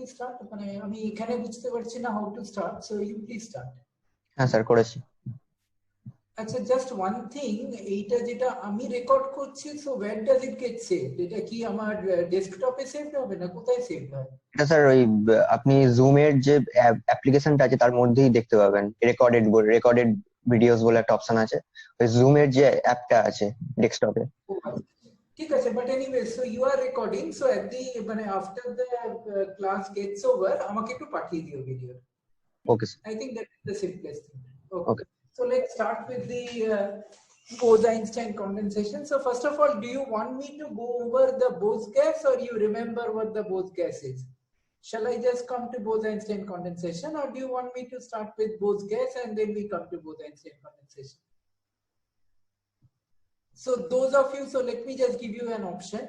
please start? মানে আমি এখানে বুঝতে পারছি না how to start, so you please start. হ্যাঁ স্যার করেছি। আচ্ছা, জাস্ট ওয়ান থিং, এইটা যেটা আমি রেকর্ড করছি, so where does it get saved? এটা কি আমার ডেস্কটপে সেভড হবে না কোথায় সেভড হয়? এটা স্যার ওই আপনি জুম এর যে অ্যাপ্লিকেশনটা আছে তার মধ্যেই দেখতে পাবেন, রেকর্ডেড ভিডিওস বলে একটা অপশন আছে, ওই জুম এর যে অ্যাপটা আছে ডেস্কটপে। ঠিক আছে, but anyway, so you are recording, so at the মানে after the class gets over আমাকে একটু পাঠিয়ে দিও video. Okay sir. I think that is the simplest thing. Okay. So let's start with the Bose-Einstein condensation. So first of all, do you want me to go over the Bose gas, or you remember what the Bose gas is? Shall I just come to Bose-Einstein condensation, or do you want me to start with Bose gas and then we come to Bose-Einstein condensation? So those of you, so let me just give you an option.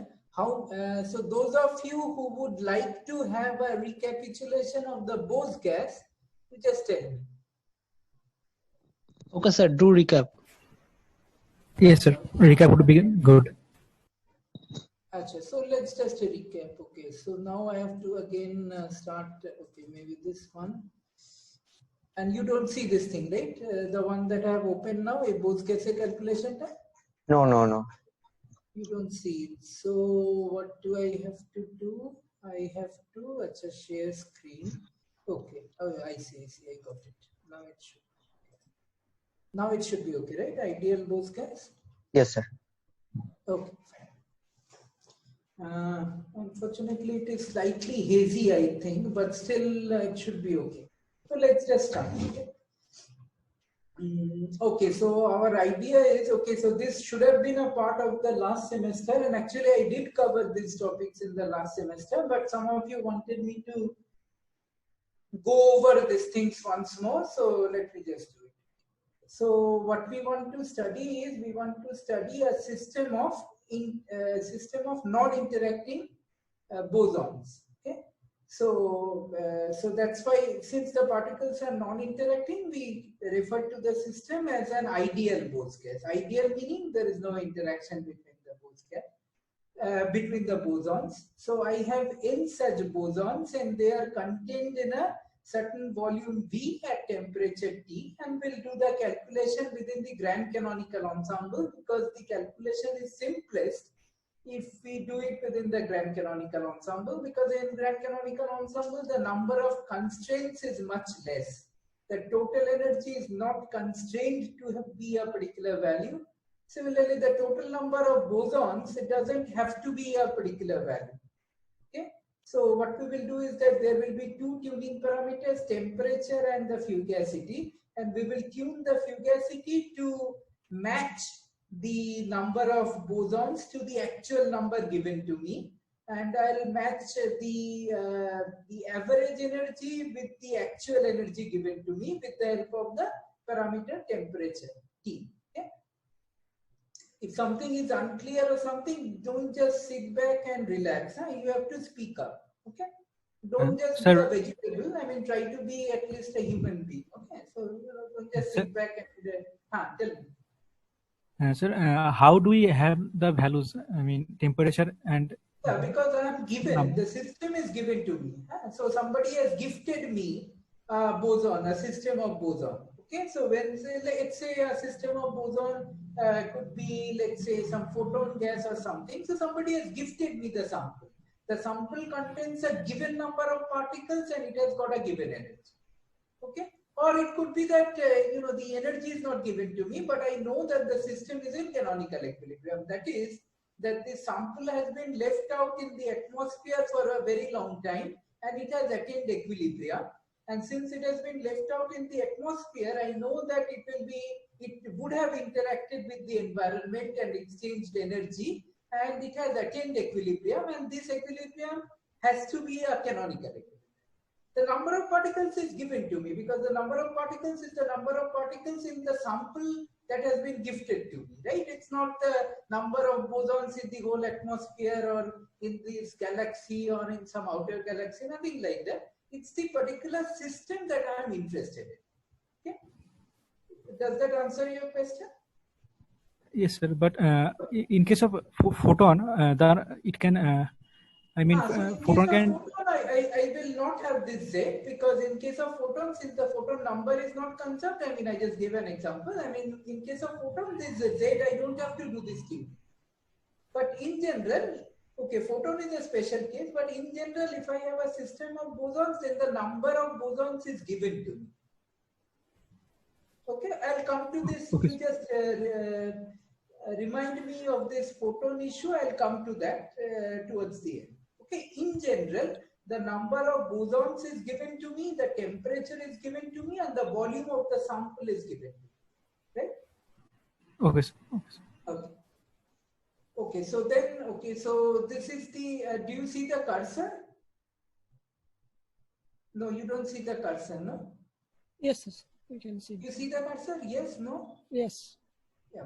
So those of you who would like to have a recapitulation of the Bose gas, you just tell me. Okay, sir. Do recap. Yes, sir. Recap would be good. Achha, so let's just recap. Okay, so now I have to again start. Okay, maybe this one. And you don't see this thing, right? The one that I have opened now, a Bose gas calculation time? No. You don't see it. So what do I have to do? I have to share screen. Okay. Oh, I see. I got it. Now it should be okay, right? Ideal Bose gas? Yes, sir. Okay, fine. Unfortunately, it is slightly hazy, I think, but still it should be okay. So let's just start. Okay, so our idea is, okay, so this should have been a part of the last semester, and actually I did cover these topics in the last semester, but some of you wanted me to go over these things once more, so let me just do it. So what we want to study is, we want to study a system of non-interacting bosons. Okay, so that's why, since the particles are non-interacting, we refer to the system as an ideal Bose gas. Ideal meaning there is no interaction between the Bose gas, between the bosons. So I have n such bosons, and they are contained in a certain volume V at temperature T, and we'll do the calculation within the grand canonical ensemble, because the calculation is simplest if we do it within the grand canonical ensemble, because in grand canonical ensemble the number of constraints is much less. The total energy is not constrained to be a particular value. Similarly, the total number of bosons, it doesn't have to be a particular value. Okay, so what we will do is that there will be two tuning parameters, temperature and the fugacity, and we will tune the fugacity to match the number of bosons to the actual number given to me, and I'll match the average energy with the actual energy given to me with the help of the parameter temperature T. Okay? If something is unclear or something, don't just sit back and relax. You have to speak up. Okay? Don't just be a vegetable. I mean, try to be at least a human being. Okay? So don't just sit back and tell me. Sir, how do we have the values? I mean, temperature and. Yeah, because I am given, the system is given to me. So somebody has gifted me a boson, a system of boson. Okay, so when let's say a system of boson could be, let's say, some photon gas or something. So somebody has gifted me the sample. The sample contains a given number of particles and it has got a given energy. Okay, or it could be that the energy is not given to me, but I know that the system is in canonical equilibrium. That is, that the sample has been left out in the atmosphere for a very long time and it has attained equilibrium. And since it has been left out in the atmosphere, I know that it would have interacted with the environment and exchanged energy, and it has attained equilibrium, and this equilibrium has to be a canonical equilibrium. The number of particles is given to me because the number of particles is the number of particles in the sample that has been gifted to me, right? It's not the number of bosons in the whole atmosphere or in this galaxy or in some outer galaxy, nothing like that. It's the particular system that I am interested in. Okay? Does that answer your question? Yes, sir. But in case of photon, it can I mean, So in photon case of can. photon, I will not have this Z, because in case of photon, since the photon number is not conserved, I mean, I just gave an example. I mean, in case of photon, this Z, I don't have to do this thing. But in general, okay, photon is a special case, but in general, if I have a system of bosons, then the number of bosons is given to me. Okay, I'll come to this. Okay. You just remind me of this photon issue. I'll come to that towards the end. Okay, in general, the number of bosons is given to me, the temperature is given to me, and the volume of the sample is given to me. Right? Okay. Okay. Okay, so then, okay, so this is the, do you see the cursor? No, you don't see the cursor, no? Yes, yes, we can see. You see the cursor? Yes, no? Yes. Yeah.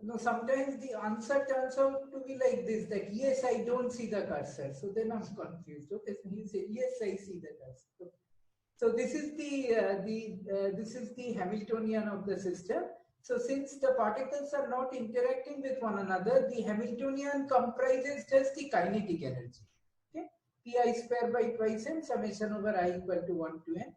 No, sometimes the answer turns out to be like this, that yes, I don't see the cursor. So then I'm confused. Okay, so you say, yes, I see the cursor. Okay. So this is this is the Hamiltonian of the system. So since the particles are not interacting with one another, the Hamiltonian comprises just the kinetic energy. Okay, pi square by twice m summation over I equal to 1 to n.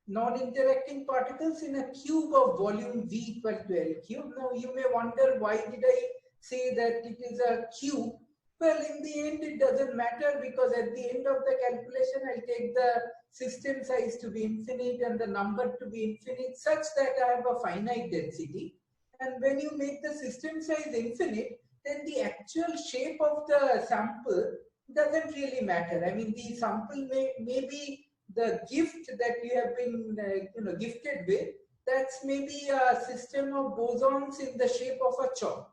Non-interacting particles in a cube of volume V equal to L cube. Now you may wonder, why did I say that it is a cube? Well, in the end, it doesn't matter, because at the end of the calculation, I'll take the system size to be infinite and the number to be infinite, such that I have a finite density. And when you make the system size infinite, then the actual shape of the sample doesn't really matter. I mean, the sample may be the gift that you have been gifted with. That's maybe a system of bosons in the shape of a chalk.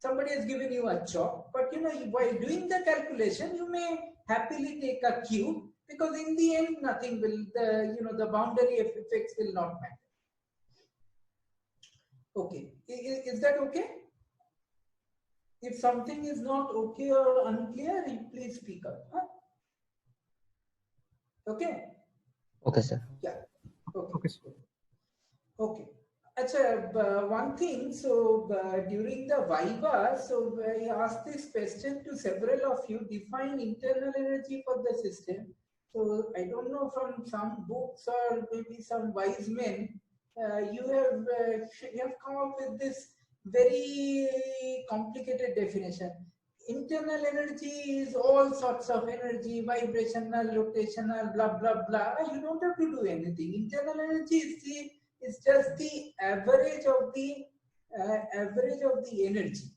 Somebody has given you a chalk, but while doing the calculation, you may happily take a cube, because in the end, nothing will, the boundary effects will not matter. Okay, is that okay? If something is not okay or unclear, please speak up. Huh? Okay. Okay, sir. Yeah. Okay. Okay. Okay. One thing, so during the Viva, so I asked this question to several of you: define internal energy for the system. So I don't know, from some books or maybe some wise men, you have come up with this very complicated definition. Internal energy is all sorts of energy, vibrational, rotational, blah blah blah. You don't have to do anything. Internal energy is just the average of the energy.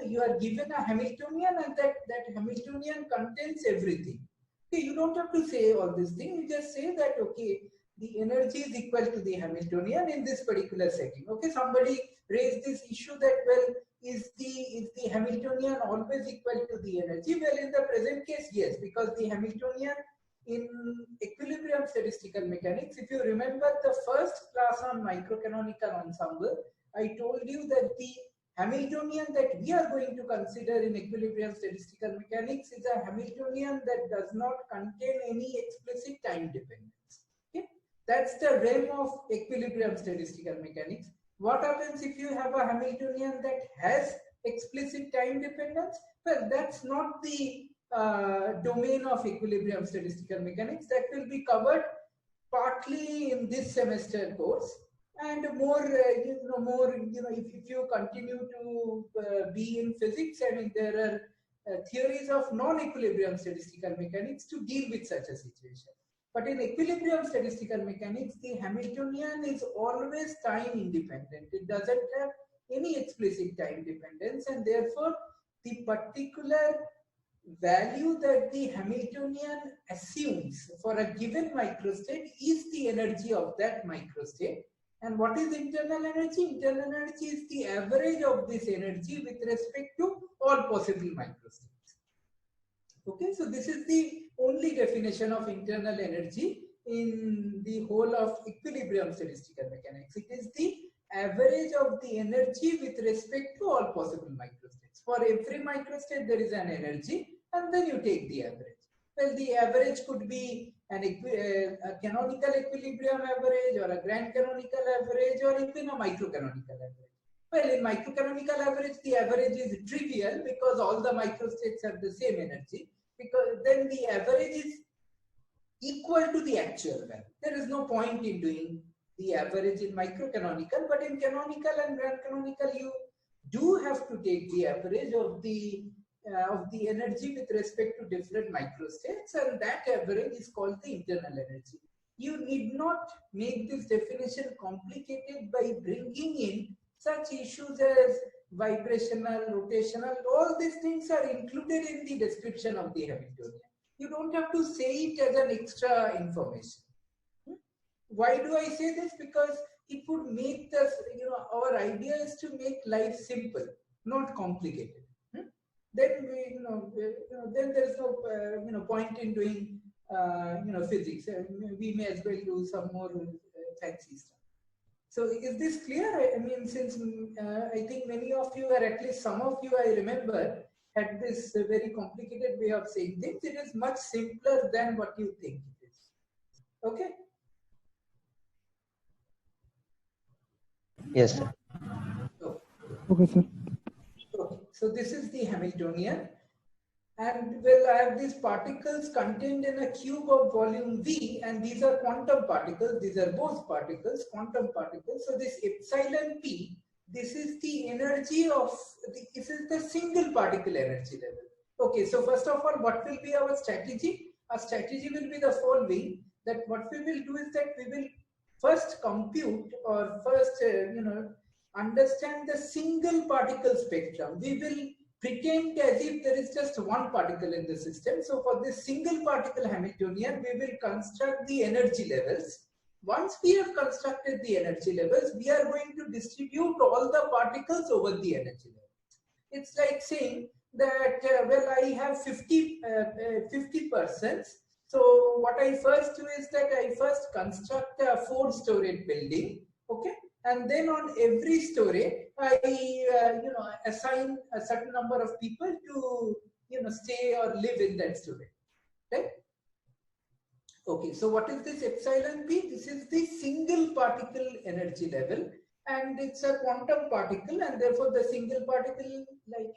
You are given a Hamiltonian, and that Hamiltonian contains everything. Okay, you don't have to say all this thing. You just say that, okay, the energy is equal to the Hamiltonian in this particular setting. Okay, somebody raised this issue that, well, is the Hamiltonian always equal to the energy? Well, in the present case, yes, because the Hamiltonian in equilibrium statistical mechanics, if you remember the first class on microcanonical ensemble, I told you that the Hamiltonian that we are going to consider in equilibrium statistical mechanics is a Hamiltonian that does not contain any explicit time dependence. Okay? That's the realm of equilibrium statistical mechanics. What happens if you have a Hamiltonian that has explicit time dependence? Well, that's not the domain of equilibrium statistical mechanics. That will be covered partly in this semester course, and more, if you continue to be in physics, I mean, there are theories of non-equilibrium statistical mechanics to deal with such a situation. But in equilibrium statistical mechanics, the Hamiltonian is always time independent. It doesn't have any explicit time dependence, and therefore the particular value that the Hamiltonian assumes for a given microstate is the energy of that microstate. And what is internal energy? Internal energy is the average of this energy with respect to all possible microstates. Okay, so this is the only definition of internal energy in the whole of equilibrium statistical mechanics. It is the average of the energy with respect to all possible microstates. For every microstate, there is an energy, and then you take the average. Well, the average could be a canonical equilibrium average, or a grand canonical average, or even a microcanonical average. Well, in microcanonical average, the average is trivial because all the microstates have the same energy, because then the average is equal to the actual value. There is no point in doing the average in microcanonical, but in canonical and grand canonical, you do have to take the average of the energy with respect to different microstates, and that average is called the internal energy. You need not make this definition complicated by bringing in such issues as vibrational, rotational. All these things are included in the description of the Hamiltonian. You don't have to say it as an extra information. Why do I say this? Because it would make this, our idea is to make life simple, not complicated. Then then there's no point in doing physics. We may as well do some more fancy stuff. So is this clear? I mean, since I think many of you, or at least some of you, I remember, had this very complicated way of saying things. It is much simpler than what you think it is. Okay? Yes, sir. Okay, sir. Okay. So this is the Hamiltonian. And well, I have these particles contained in a cube of volume V, and these are quantum particles. These are Bose particles, quantum particles. So this epsilon P, this is the energy of, this is the single particle energy level. Okay, so first of all, what will be our strategy? Our strategy will be the following, that what we will do is that we will first compute, or first, understand the single particle spectrum. We will pretend as if there is just one particle in the system. So for this single particle Hamiltonian, we will construct the energy levels. Once we have constructed the energy levels, we are going to distribute all the particles over the energy levels. It's like saying that, well, I have 50%. So what I first do is that I first construct a 4-storied building, okay? And then on every story, I assign a certain number of people to stay or live in that story, right? Okay, so what is this epsilon P? This is the single particle energy level, and it's a quantum particle, and therefore the single particle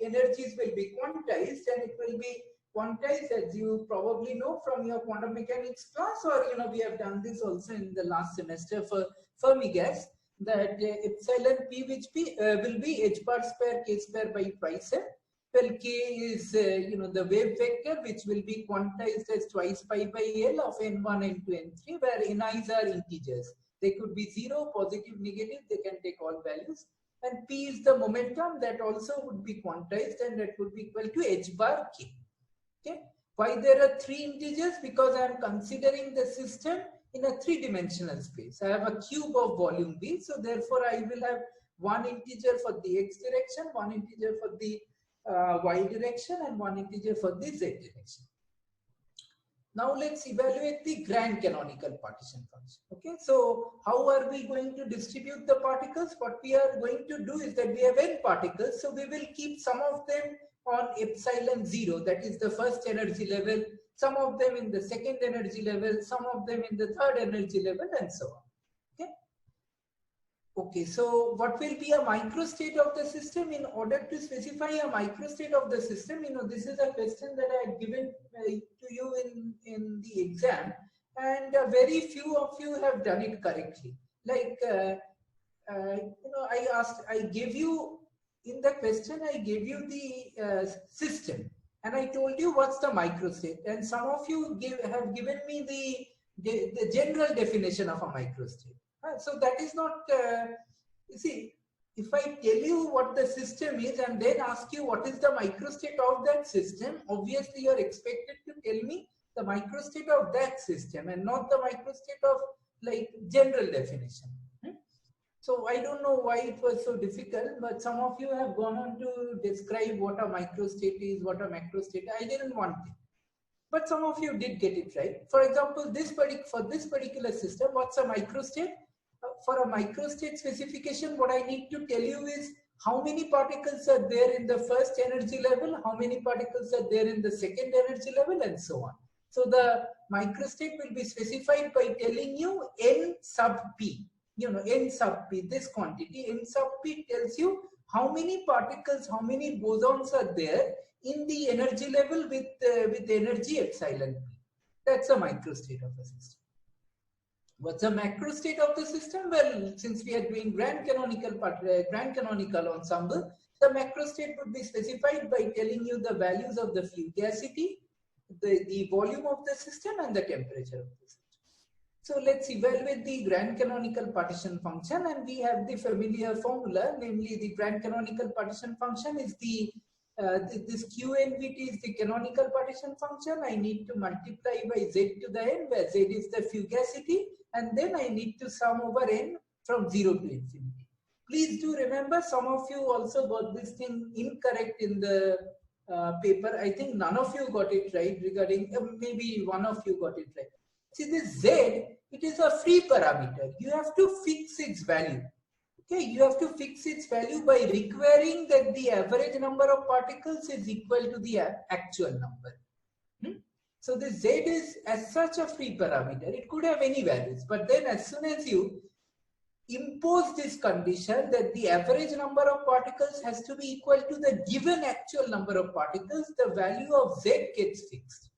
energies will be quantized, and it will be quantized, as you probably know from your quantum mechanics class, or we have done this also in the last semester for Fermi gas, that epsilon P will be h bar square k square by twice m. Well, k is the wave vector, which will be quantized as twice pi by L of n1, n2, n3, where ni's are integers. They could be 0, positive, negative, they can take all values. And P is the momentum, that also would be quantized, and that would be equal to h bar k. Okay. Why there are 3 integers? Because I am considering the system in a 3-dimensional space. I have a cube of volume V, so therefore I will have one integer for the x direction, one integer for the y direction, and one integer for the z direction. Now let's evaluate the grand canonical partition function. Okay, so how are we going to distribute the particles? What we are going to do is that we have n particles, so we will keep some of them on epsilon 0, that is the first energy level, some of them in the second energy level, some of them in the third energy level, and so on. Okay. Okay, so what will be a microstate of the system? In order to specify a microstate of the system, this is a question that I had given to you in the exam, and very few of you have done it correctly. Like, I gave you, in the question, I gave you the system, and I told you what's the microstate, and some of you have given me the general definition of a microstate. So that is not, you see, if I tell you what the system is and then ask you what is the microstate of that system, obviously you are expected to tell me the microstate of that system and not the microstate of general definition. So I don't know why it was so difficult, but some of you have gone on to describe what a microstate is, what a macrostate is. I didn't want it, but some of you did get it right. For example, for this particular system, what's a microstate? For a microstate specification, what I need to tell you is how many particles are there in the first energy level, how many particles are there in the second energy level, and so on. So the microstate will be specified by telling you n sub p. n sub p, this quantity n sub p tells you how many particles, how many bosons are there in the energy level with energy epsilon p. That's a microstate of the system. What's the macro state of the system? Well, since we are doing grand canonical ensemble, the macro state would be specified by telling you the values of the fugacity, the volume of the system, and the temperature of the system. So let's evaluate the grand canonical partition function, and we have the familiar formula, namely the grand canonical partition function is this QNVT is the canonical partition function. I need to multiply by z to the n, where z is the fugacity, and then I need to sum over n from 0 to infinity. Please do remember, some of you also got this thing incorrect in the paper. I think none of you got it right regarding, maybe one of you got it right. See, this z, it is a free parameter. You have to fix its value. Okay, you have to fix its value by requiring that the average number of particles is equal to the actual number. So this z is as such a free parameter. It could have any values, but then as soon as you impose this condition that the average number of particles has to be equal to the given actual number of particles, the value of z gets fixed.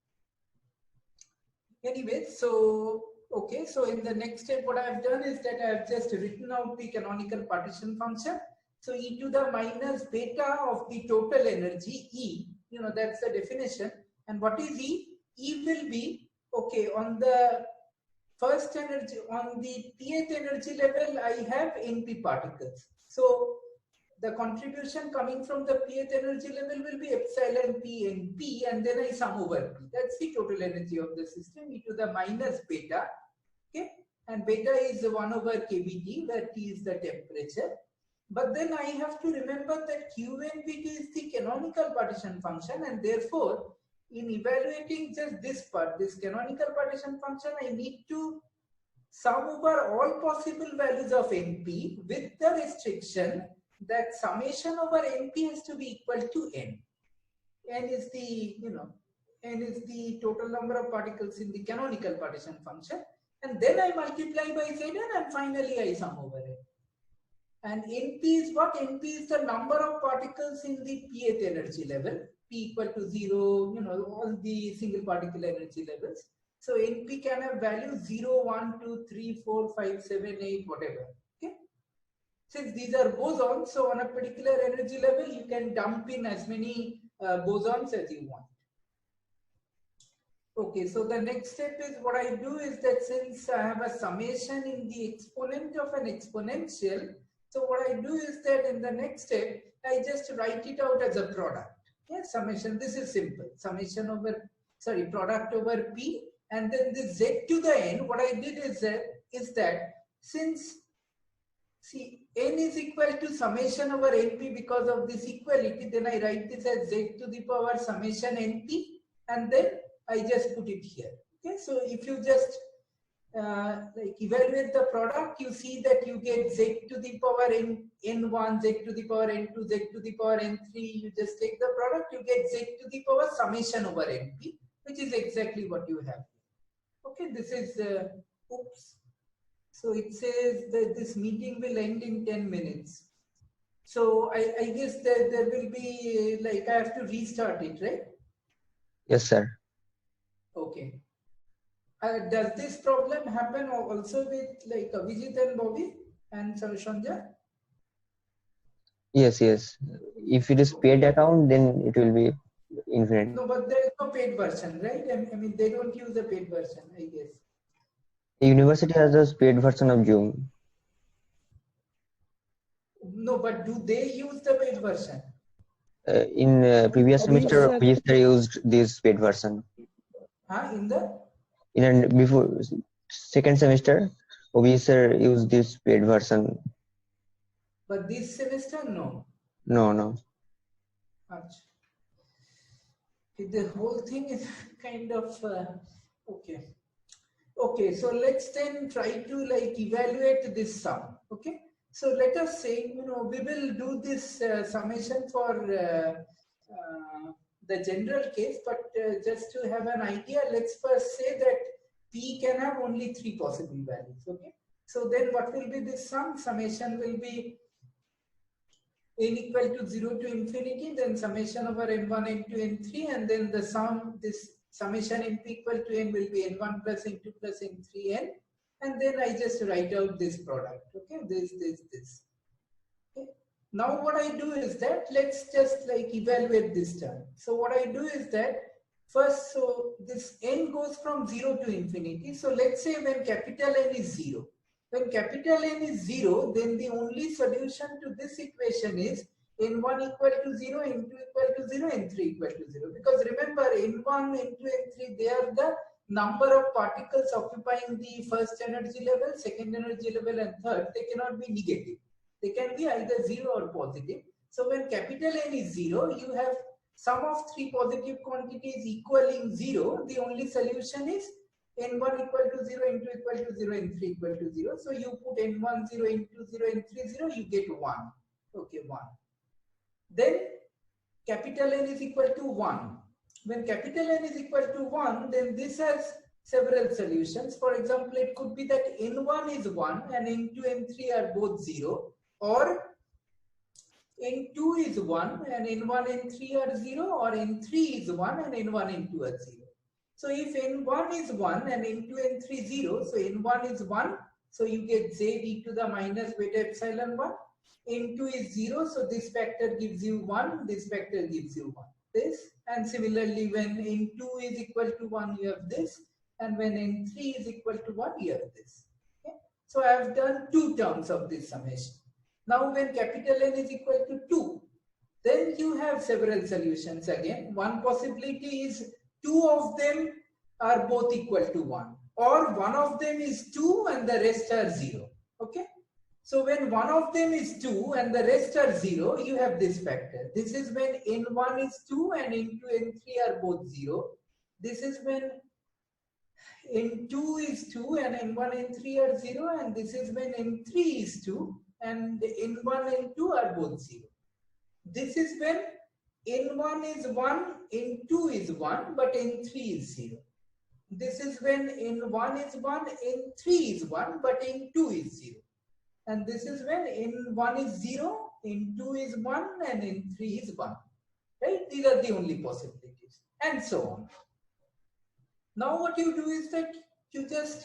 Anyway, so okay, so in the next step, what I have done is that I have just written out the canonical partition function. So e to the minus beta of the total energy, E, that's the definition. And what is E? E will be, okay, on the first energy, on the pth energy level, I have NP particles. So the contribution coming from the pth energy level will be epsilon p NP, and then I sum over p. That's the total energy of the system, e to the minus beta. Okay, and beta is 1 over kBT, where T is the temperature. But then I have to remember that QNVT is the canonical partition function, and therefore, in evaluating just this part, this canonical partition function, I need to sum over all possible values of NP with the restriction that summation over NP has to be equal to N. N is the, N is the total number of particles in the canonical partition function. And then I multiply by Zn, and finally I sum over it. And NP is what? NP is the number of particles in the pth energy level, P equal to 0, all the single particle energy levels. So NP can have values 0, 1, 2, 3, 4, 5, 7, 8, whatever. Okay. Since these are bosons, so on a particular energy level, you can dump in as many bosons as you want. Okay, so the next step is, what I do is that since I have a summation in the exponent of an exponential, so what I do is that in the next step, I just write it out as a product. Yeah, summation, this is simple. Summation over, product over P, and then this Z to the N, what I did is that since, see, N is equal to summation over NP because of this equality, then I write this as Z to the power summation NP, and then I just put it here. Okay, so if you just evaluate the product, you see that you get Z to the power n1, Z to the power n2, Z to the power n3. You just take the product, you get Z to the power summation over NP, which is exactly what you have. Okay, this is, oops. So it says that this meeting will end in 10 minutes. So I guess that there will be, I have to restart it, right? Yes, sir. Okay. Does this problem happen also with Abhijit and Bobby and Sarashanja? Yes. If it is paid account, then it will be infinite. No, but there is no paid version, right? I mean, they don't use the paid version, I guess. The university has a paid version of Zoom. No, but do they use the paid version? In previous semester, we used this paid version. Before second semester, we used this paid version. But this semester, no. No. The whole thing is kind of okay. Okay, so let's then try to evaluate this sum. Okay, so let us say we will do this summation for the general case, but just to have an idea, let's first say that P can have only 3 possible values. Okay, So then what will be this sum? Summation will be n equal to 0 to infinity, then summation over n1, n2, n3, and then the sum, this summation np equal to n will be n1 plus n2 plus n3n, and then I just write out this product. Okay, this. Okay. Now what I do is that let's just like evaluate this term. So what I do is that first, so this n goes from 0 to infinity. So let's say when capital N is 0. When capital N is 0, then the only solution to this equation is n1 equal to 0, n2 equal to 0, n3 equal to 0. Because remember, n1, n2, n3, they are the number of particles occupying the first energy level, second energy level, and third. They cannot be negative. They can be either 0 or positive. So when capital N is 0, you have sum of three positive quantities equaling 0. The only solution is n1 equal to 0, n2 equal to 0, n3 equal to 0. So you put n1 0, n2 0, n3 0, you get 1. Okay, 1. Then capital N is equal to 1. When capital N is equal to 1, then this has several solutions. For example, it could be that n1 is 1 and n2, n3 are both 0, or n2 is 1 and n1, n3 are 0, or n3 is 1 and n1, n2 are 0. So if n1 is 1 and n2, n3 0, so n1 is 1, so you get z e to the minus beta epsilon 1. n2 is 0, so this factor gives you 1, this factor gives you 1. This, and similarly when n2 is equal to 1, you have this, and when n3 is equal to 1, you have this. Okay? So I have done two terms of this summation. Now when capital N is equal to 2, then you have several solutions again. One possibility is two of them are both equal to 1, or one of them is 2 and the rest are 0. Okay? So when one of them is 2 and the rest are 0, you have this factor. This is when n1 is 2 and n2, n3 are both 0. This is when n2 is 2 and n1, n3 are 0, and this is when n3 is 2 and n1, n2 are both 0. This is when n1 is 1, n2 is 1, but n3 is 0. This is when n1 is 1, n3 is 1, but n2 is 0. And this is when n1 is 0, n2 is 1, and n3 is 1. Right? These are the only possibilities, and so on. Now what you do is that you just,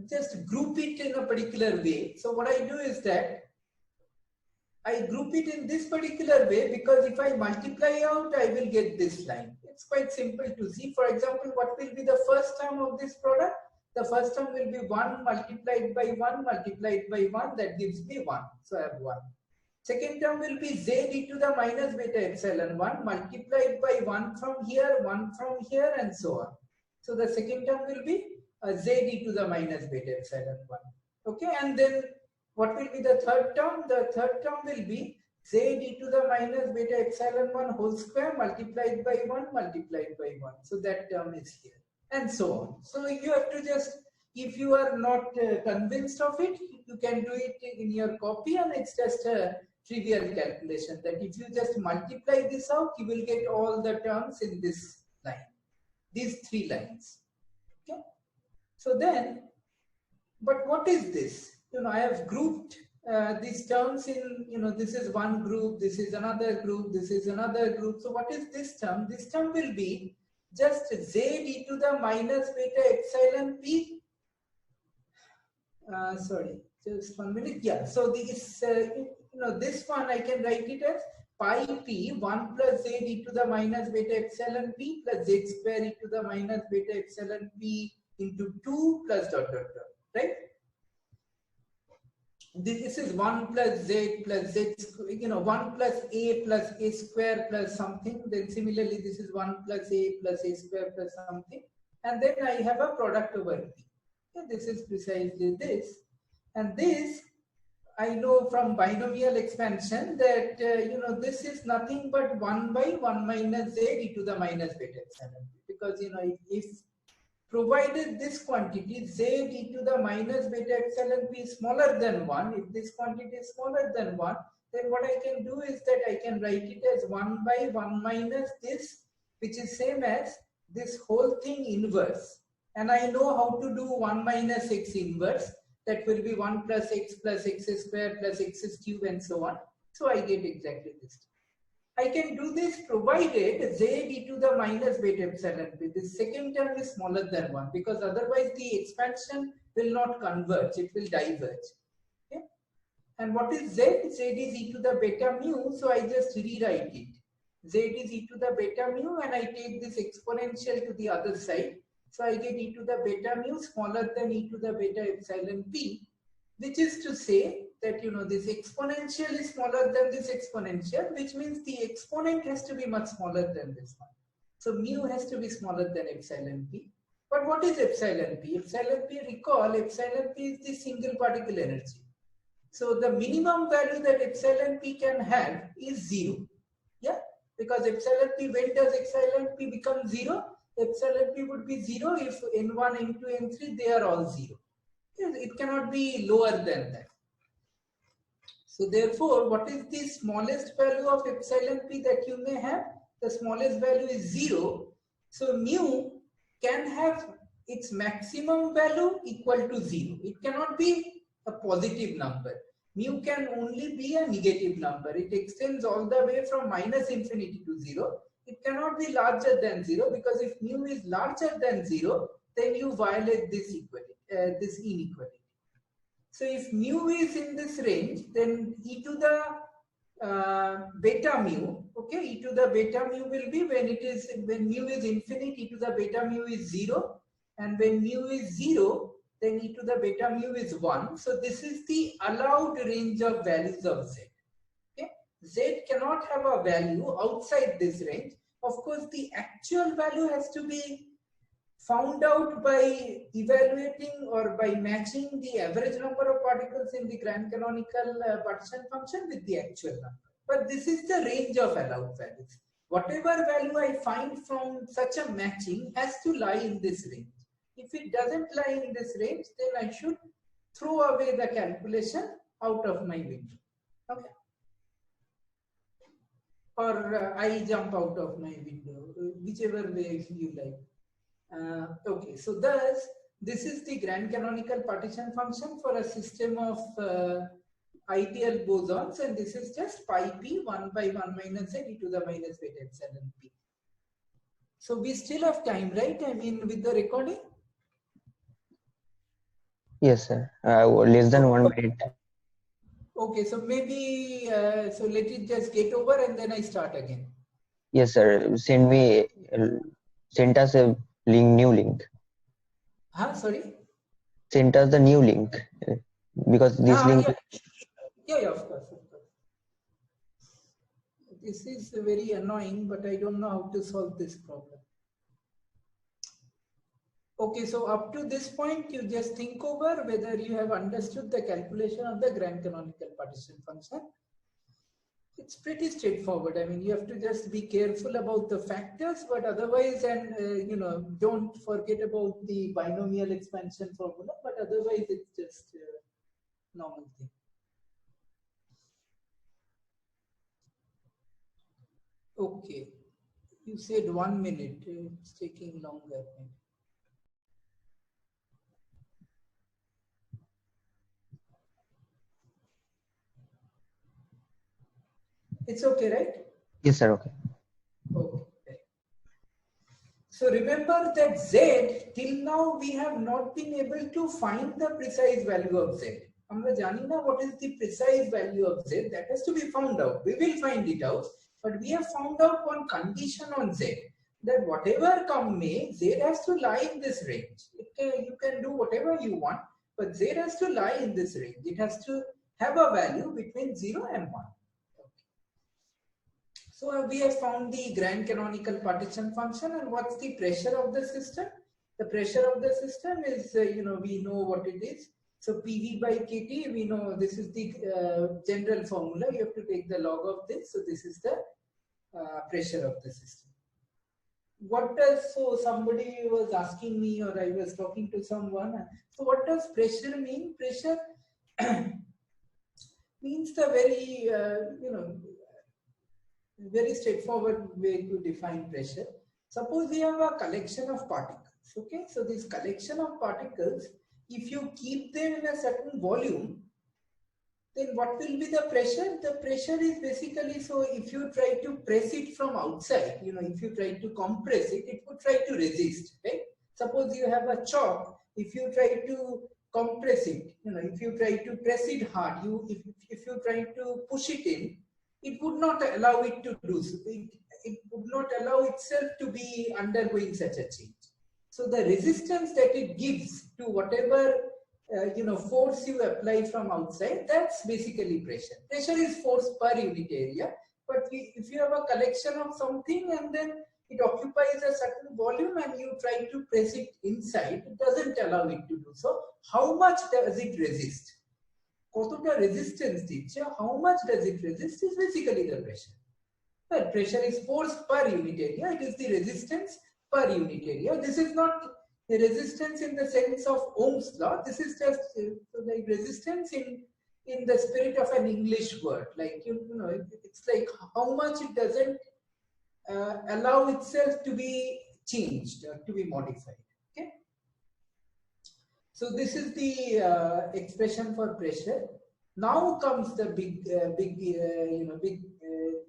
just group it in a particular way. So what I do is that I group it in this particular way, because if I multiply out, I will get this line. It's quite simple to see. For example, what will be the first term of this product? The first term will be 1 multiplied by 1 multiplied by 1. That gives me 1. So I have 1. Second term will be z e to the minus beta epsilon 1 multiplied by 1 from here, 1 from here, and so on. So the second term will be z e to the minus beta epsilon 1. Okay, and then what will be the third term? The third term will be z e to the minus beta epsilon 1 whole square multiplied by 1 multiplied by 1. So that term is here, and so on. So you have to just, if you are not convinced of it, you can do it in your copy, and it's just a trivial calculation that if you just multiply this out, you will get all the terms in this line, these three lines. Okay. So then, but what is this? I have grouped these terms in, this is one group, this is another group, this is another group. So what is this term? This term will be just z e to the minus beta epsilon p. Sorry, just 1 minute. Yeah. So this, this one I can write it as pi p 1 plus z e to the minus beta epsilon p plus z square e to the minus beta epsilon p into 2 plus dot dot dot. Right? This is 1 plus z plus z, 1 plus a square plus something. Then similarly, this is 1 plus a square plus something. And then I have a product over p. Okay, this is precisely this. And this, I know from binomial expansion that, this is nothing but 1 by 1 minus z e to the minus beta epsilon. Because, if provided this quantity z e to the minus beta epsilon p is smaller than 1, if this quantity is smaller than 1, then what I can do is that I can write it as 1 by 1 minus this, which is same as this whole thing inverse. and I know how to do 1 minus x inverse. That will be 1 plus x square plus x cube and so on. So I get exactly this. I can do this provided z e to the minus beta epsilon p. This second term is smaller than 1, because otherwise the expansion will not converge, it will diverge. Okay? And what is z? Z is e to the beta mu, so I just rewrite it. Z is e to the beta mu, and I take this exponential to the other side. So I get e to the beta mu smaller than e to the beta epsilon p, which is to say that, you know, this exponential is smaller than this exponential, which means the exponent has to be much smaller than this one. So mu has to be smaller than epsilon p. But what is epsilon p? Epsilon p, recall, epsilon p is the single particle energy. So the minimum value that epsilon p can have is 0. Yeah, because epsilon p, when does epsilon p become 0? Epsilon p would be 0 if n1, n2, n3, they are all 0. It cannot be lower than that. So therefore, what is the smallest value of epsilon p that you may have? The smallest value is 0. So mu can have its maximum value equal to 0. It cannot be a positive number. Mu can only be a negative number. It extends all the way from minus infinity to 0. It cannot be larger than 0, because if mu is larger than 0, then you violate this equality, this inequality. So if mu is in this range, then e to the beta mu, okay, e to the beta mu will be when mu is infinite, e to the beta mu is 0, and when mu is 0, then e to the beta mu is 1. So this is the allowed range of values of z. Okay? Z cannot have a value outside this range. Of course, the actual value has to be found out by evaluating or by matching the average number of particles in the grand canonical partition function with the actual number. But this is the range of allowed values. Whatever value I find from such a matching has to lie in this range. If it doesn't lie in this range, then I should throw away the calculation out of my window. Okay. Or I jump out of my window, whichever way you like. Okay, so thus this is the grand canonical partition function for a system of ideal bosons, and this is just pi p 1 by 1 minus z e to the minus beta epsilon p. So we still have time, right? I mean, with the recording? Yes, sir. Less than 1 minute. Okay, so maybe so let it just get over and then I start again. Yes, sir. Send us a new link. Sorry? Send us the new link, because this link. Yeah, of course. This is very annoying, but I don't know how to solve this problem. Okay, so up to this point, you just think over whether you have understood the calculation of the grand canonical partition function. It's pretty straightforward. I mean, you have to just be careful about the factors, but otherwise, and you know, don't forget about the binomial expansion formula, but otherwise it's just a normal thing. Okay, you said 1 minute, it's taking longer. It's okay, right? Yes, sir. Okay. Okay. So remember that z, till now we have not been able to find the precise value of z. Amra jani na what is the precise value of z, that has to be found out. We will find it out, but we have found out one condition on z, that whatever come may, z has to lie in this range. You can do whatever you want, but z has to lie in this range. It has to have a value between 0 and 1. So we have found the grand canonical partition function, and what's the pressure of the system? The pressure of the system is, we know what it is. So PV by KT, we know this is the general formula. You have to take the log of this. So this is the pressure of the system. So somebody was asking me, or I was talking to someone. So what does pressure mean? Pressure means the very, very straightforward way to define pressure. Suppose we have a collection of particles. Okay, so this collection of particles, if you keep them in a certain volume, then what will be the pressure? The pressure is basically, so if you try to press it from outside, if you try to compress it, it would try to resist, right? Suppose you have a chalk, if you try to compress it, if you try to press it hard, if you try to push it in, it would not allow it to do so. It would not allow itself to be undergoing such a change. So the resistance that it gives to whatever force you apply from outside, that's basically pressure. Pressure is force per unit area. But if you have a collection of something and then it occupies a certain volume and you try to press it inside, it doesn't allow it to do so. How much does it resist? কতটা resistance দিচ্ছে, how much does it resist is basically the pressure. But pressure is force per unit area. It is the resistance per unit area. This is not the resistance in the sense of Ohm's law. This is just like resistance in the spirit of an English word. Like it's like how much it doesn't allow itself to be changed or to be modified. Okay. So this is the expression for pressure. Now comes the big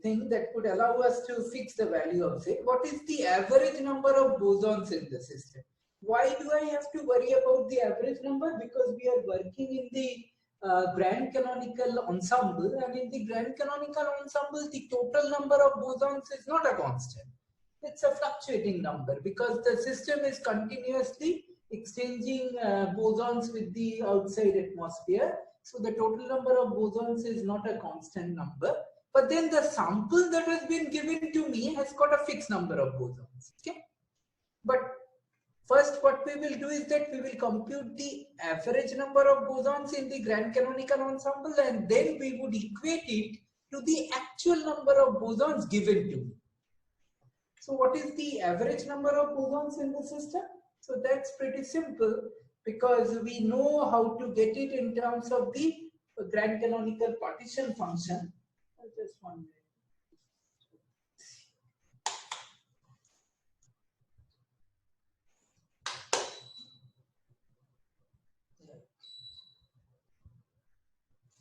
thing that could allow us to fix the value of Z. What is the average number of bosons in the system? Why do I have to worry about the average number? Because we are working in the grand canonical ensemble, and in the grand canonical ensemble, the total number of bosons is not a constant. It's a fluctuating number because the system is continuously exchanging bosons with the outside atmosphere. So the total number of bosons is not a constant number. But then the sample that has been given to me has got a fixed number of bosons. Okay. But first, what we will do is that we will compute the average number of bosons in the grand canonical ensemble, and then we would equate it to the actual number of bosons given to me. So what is the average number of bosons in the system? So that's pretty simple because we know how to get it in terms of the grand canonical partition function. Just one minute.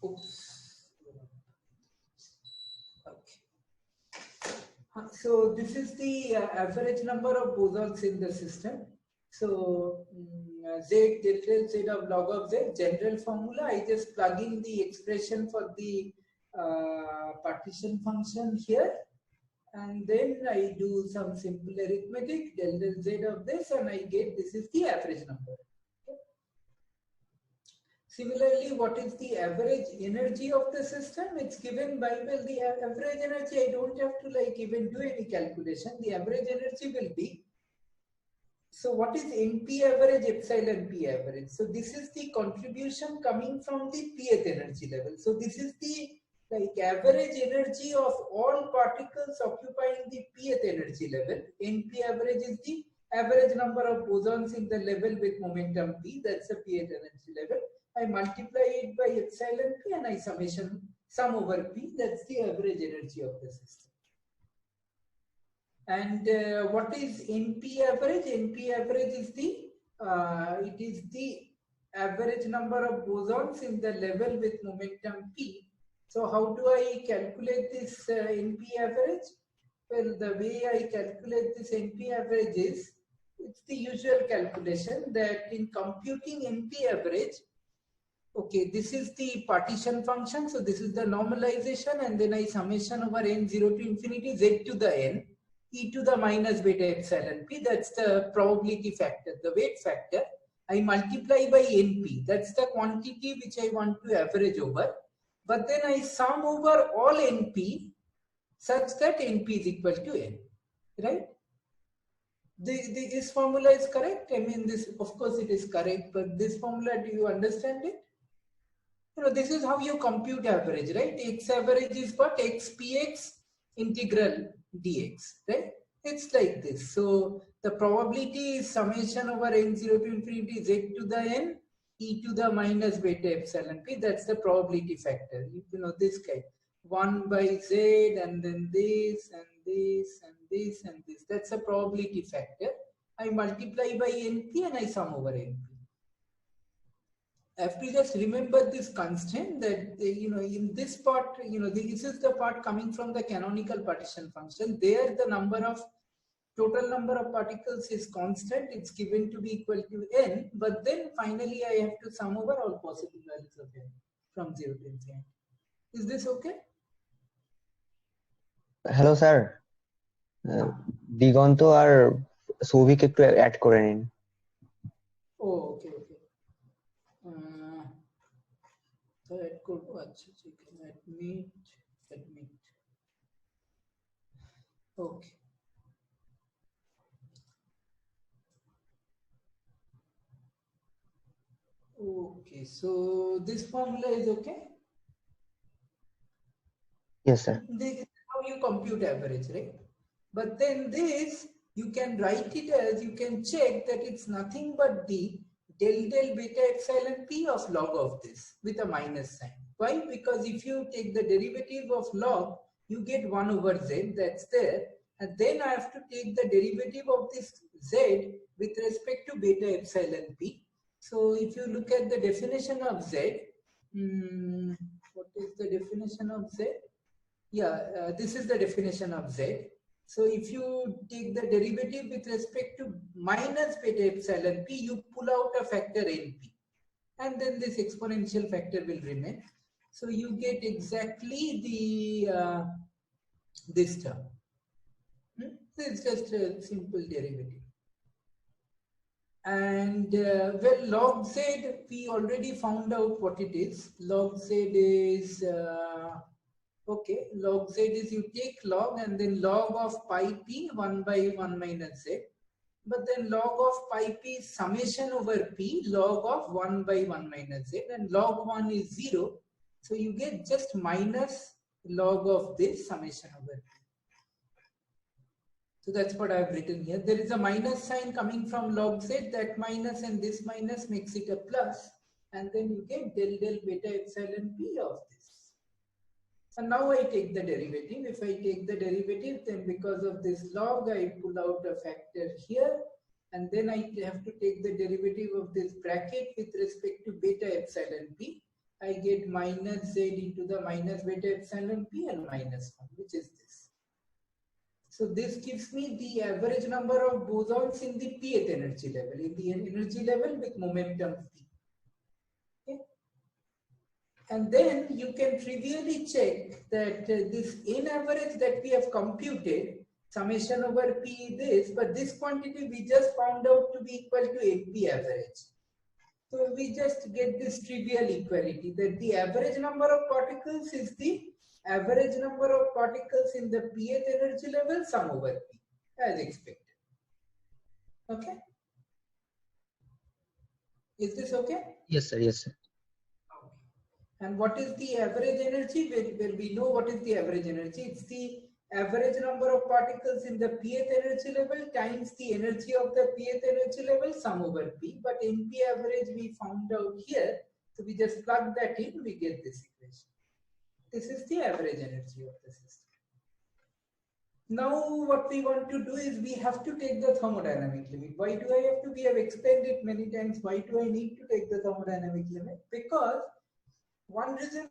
Oops. Okay. So this is the average number of bosons in the system. So Z delta Z of log of Z, general formula. I just plug in the expression for the partition function here, and then I do some simple arithmetic, del del Z of this, and I get this is the average number. Okay. Similarly, what is the average energy of the system? It's given by, well, the average energy, I don't have to like even do any calculation. The average energy will be, so what is NP average, epsilon P average? So this is the contribution coming from the pth energy level. So this is the like average energy of all particles occupying the pth energy level. NP average is the average number of bosons in the level with momentum P. That's the pth energy level. I multiply it by epsilon P and I sum over P. That's the average energy of the system. And what is NP average? NP average is the average number of bosons in the level with momentum P. So how do I calculate this NP average? Well, the way I calculate this NP average is, it's the usual calculation that in computing NP average, okay, this is the partition function. So this is the normalization, and then I summation over n0 to infinity Z to the n. E to the minus beta epsilon P, that's the probability factor, the weight factor. I multiply by NP, that's the quantity which I want to average over. But then I sum over all NP such that NP is equal to N, right? This formula is correct. I mean, this, of course it is correct, but this formula, do you understand it? This is how you compute average, right? X average is what? XPX integral dx, right? It's like this. So the probability is summation over n0 to infinity Z to the n e to the minus beta epsilon P. That's the probability factor. This kind. 1 by Z and then this and this and this and this. That's a probability factor. I multiply by NP and I sum over NP. I have to just remember this constant that, in this part, this is the part coming from the canonical partition function. There the total number of particles is constant. It's given to be equal to n, but then finally I have to sum over all possible values of n from 0 to infinity. Is this okay? হ্যালো sir, Diganta আর সৌভিক একটু add করে নিন। Oh, okay. So add করবো, আচ্ছা ঠিক আছে, admit. Okay. Okay, so this formula is okay? Yes, sir. This is how you compute average, right? But then this, you can write it as, you can check that it's nothing but the del beta epsilon p of log of this with a minus sign. Why? Because if you take the derivative of log, you get 1 over z, that's there. And then I have to take the derivative of this z with respect to beta epsilon p. So if you look at the definition of z, what is the definition of z? Yeah, this is the definition of z. So if you take the derivative with respect to minus beta epsilon p, you pull out a factor np, and then this exponential factor will remain. So you get exactly the this term. It's just a simple derivative. And well, log z, we already found out what it is. Log z is okay, log z is you take log and then log of pi p 1 by 1 minus z. But then log of pi p is summation over p log of 1 by 1 minus z, and log 1 is 0. So you get just minus log of this summation over p. So that's what I've written here. There is a minus sign coming from log z. That minus and this minus makes it a plus. And then you get del beta epsilon p of this. And now I take the derivative. If I take the derivative, then because of this log, I pull out a factor here. And then I have to take the derivative of this bracket with respect to beta epsilon p. I get minus z into the minus beta epsilon p and minus 1, which is this. So this gives me the average number of bosons in the pth energy level, in the energy level with momentum p. Okay. And then you can trivially check that this n average that we have computed, summation over p this, but this quantity we just found out to be equal to np average. So we just get this trivial equality that the average number of particles is the average number of particles in the pth energy level sum over p, as expected. Okay? Is this okay? Yes, sir. Yes, sir. Okay. And what is the average energy? Well, we know what is the average energy. It's the average number of particles in the pth energy level times the energy of the pth energy level sum over p. But np average we found out here, so we just plug that in, we get this equation. This is the average energy of the system. Now what we want to do is we have to take the thermodynamic limit. Why do I have to? We have explained it many times. Why do I need to take the thermodynamic limit? Because one reason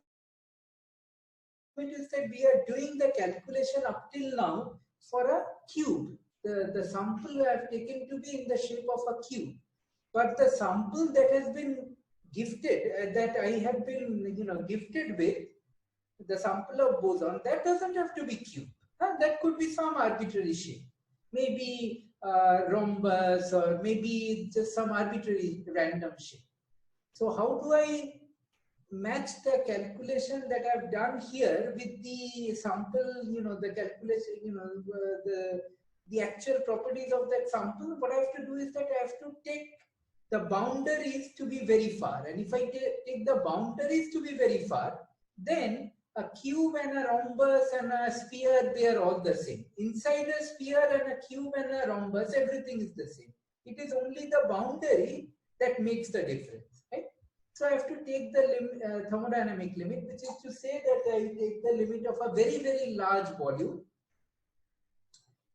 is that we are doing the calculation up till now for a cube. The sample I have taken to be in the shape of a cube. But the sample that has been gifted, that I have been gifted with, the sample of boson, that doesn't have to be cube. That could be some arbitrary shape, maybe rhombus, or maybe just some arbitrary random shape. So how do I match the calculation that I've done here with the sample, the calculation, the actual properties of that sample? What I have to do is that I have to take the boundaries to be very far. And if I take the boundaries to be very far, then a cube and a rhombus and a sphere, they are all the same. Inside a sphere and a cube and a rhombus, everything is the same. It is only the boundary that makes the difference, right? So I have to take the thermodynamic limit, which is to say that I take the limit of a very, very large volume.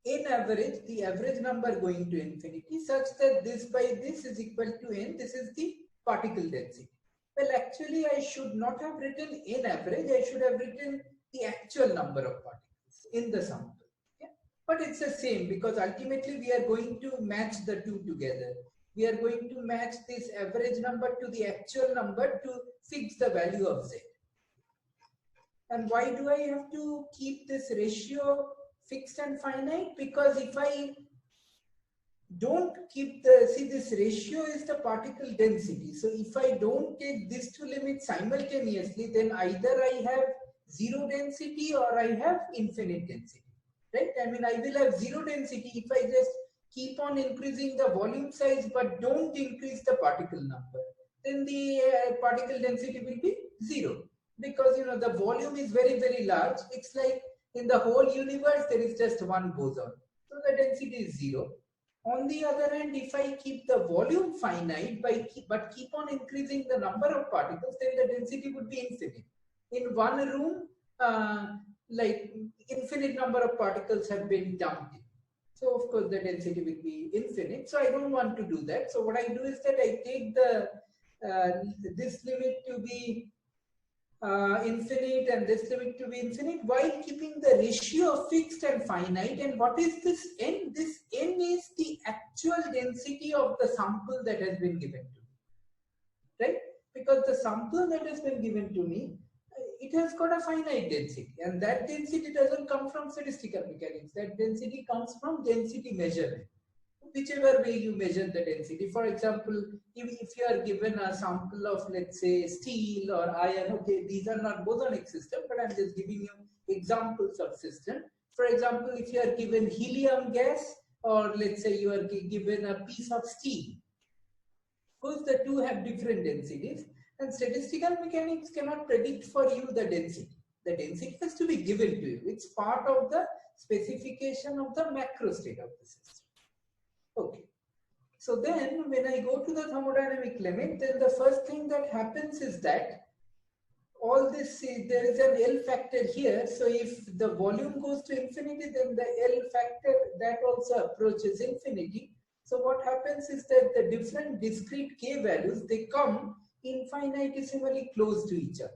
n average, the average number going to infinity, such that this by this is equal to n. This is the particle density. Well, actually, I should not have written n average. I should have written the actual number of particles in the sample. Okay? But it's the same, because ultimately we are going to match the two together. We are going to match this average number to the actual number to fix the value of z. And why do I have to keep this ratio fixed and finite? Because if I don't keep this ratio is the particle density. So if I don't take these two limits simultaneously, then either I have zero density or I have infinite density, right? I mean, I will have zero density if I just keep on increasing the volume size but don't increase the particle number. Then the particle density will be zero, because the volume is very, very large. It's like in the whole universe there is just one boson, so the density is zero. On the other hand, if I keep the volume finite but keep on increasing the number of particles, then the density would be infinite. In one room, like infinite number of particles have been dumped in. So of course the density will be infinite. So I don't want to do that. So what I do is that I take the this limit to be infinite and this limit to be infinite, while keeping the ratio fixed and finite. And what is this n? This n is the actual density of the sample that has been given to me, right? Because the sample that has been given to me, it has got a finite density, and that density doesn't come from statistical mechanics. That density comes from density measurement, whichever way you measure the density. For example, if you are given a sample of, let's say, steel or iron, okay, these are not bosonic system, but I'm just giving you examples of system. For example, if you are given helium gas, or let's say you are given a piece of steel, of course the two have different densities, and statistical mechanics cannot predict for you the density. The density has to be given to you. It's part of the specification of the macro state of the system. Okay. So then when I go to the thermodynamic limit, then the first thing that happens is that all this, there is an L factor here. So if the volume goes to infinity, then the L factor that also approaches infinity. So what happens is that the different discrete k values, they come infinitesimally close to each other.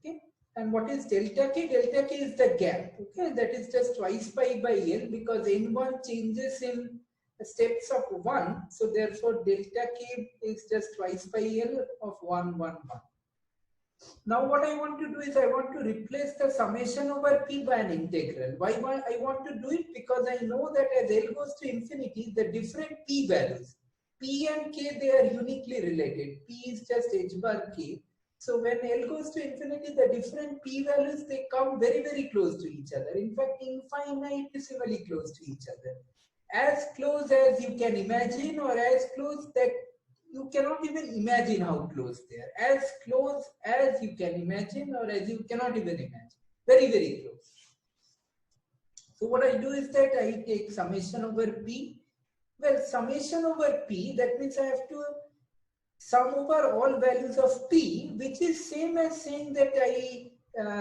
Okay. And what is delta k? Delta k is the gap. Okay. That is just twice pi by L, because n1 changes in steps of 1. So therefore delta k is just twice pi L of 1, 1, 1. Now what I want to do is I want to replace the summation over p by an integral. Why I want to do it? Because I know that as L goes to infinity, the different p values, p and k, they are uniquely related. P is just h bar k. So when L goes to infinity, the different p values, they come very, very close to each other. In fact, infinitesimally close to each other. As close as you can imagine, or as close that you cannot even imagine how close they are. As close as you can imagine, or as you cannot even imagine. Very, very close. So what I do is that I take summation over p. Well, summation over p, that means I have to sum over all values of p, which is same as saying that I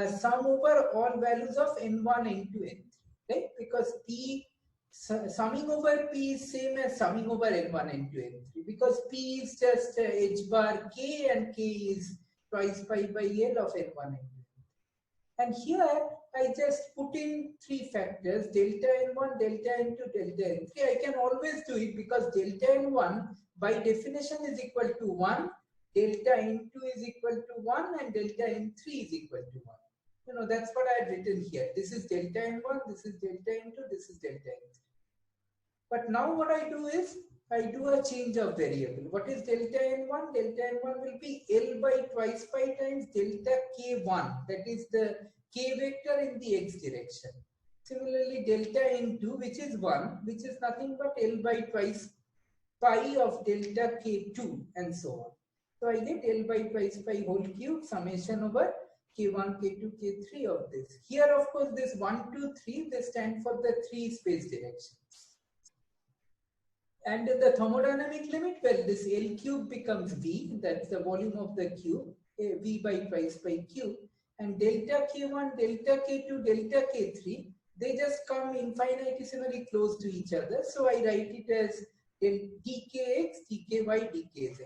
sum over all values of n1, n2, n3, right? Because p, summing over p is same as summing over n1, n2, n3, because p is just h bar k, and k is twice pi by L of n1, n2. And here I just put in three factors: delta n1, delta n2, delta n3. I can always do it because delta n1 by definition is equal to 1, delta n2 is equal to 1, and delta n3 is equal to 1. That's what I had written here. This is delta n1, this is delta n2, this is delta n3. But now what I do is I do a change of variable. What is delta n1? Delta n1 will be L by twice pi times delta k1. That is the k vector in the x direction. Similarly, delta n2, which is 1, which is nothing but L by twice pi of delta k2, and so on. So I get L by twice pi whole cube summation over k1, k2, k3 of this. Here, of course, this 1, 2, 3, they stand for the 3 space directions. And the thermodynamic limit, well, this L cube becomes V, that's the volume of the cube, V by twice pi cube, and delta K1, delta K2, delta K3, they just come infinitesimally close to each other. So I write it as dkx, dky, dkz.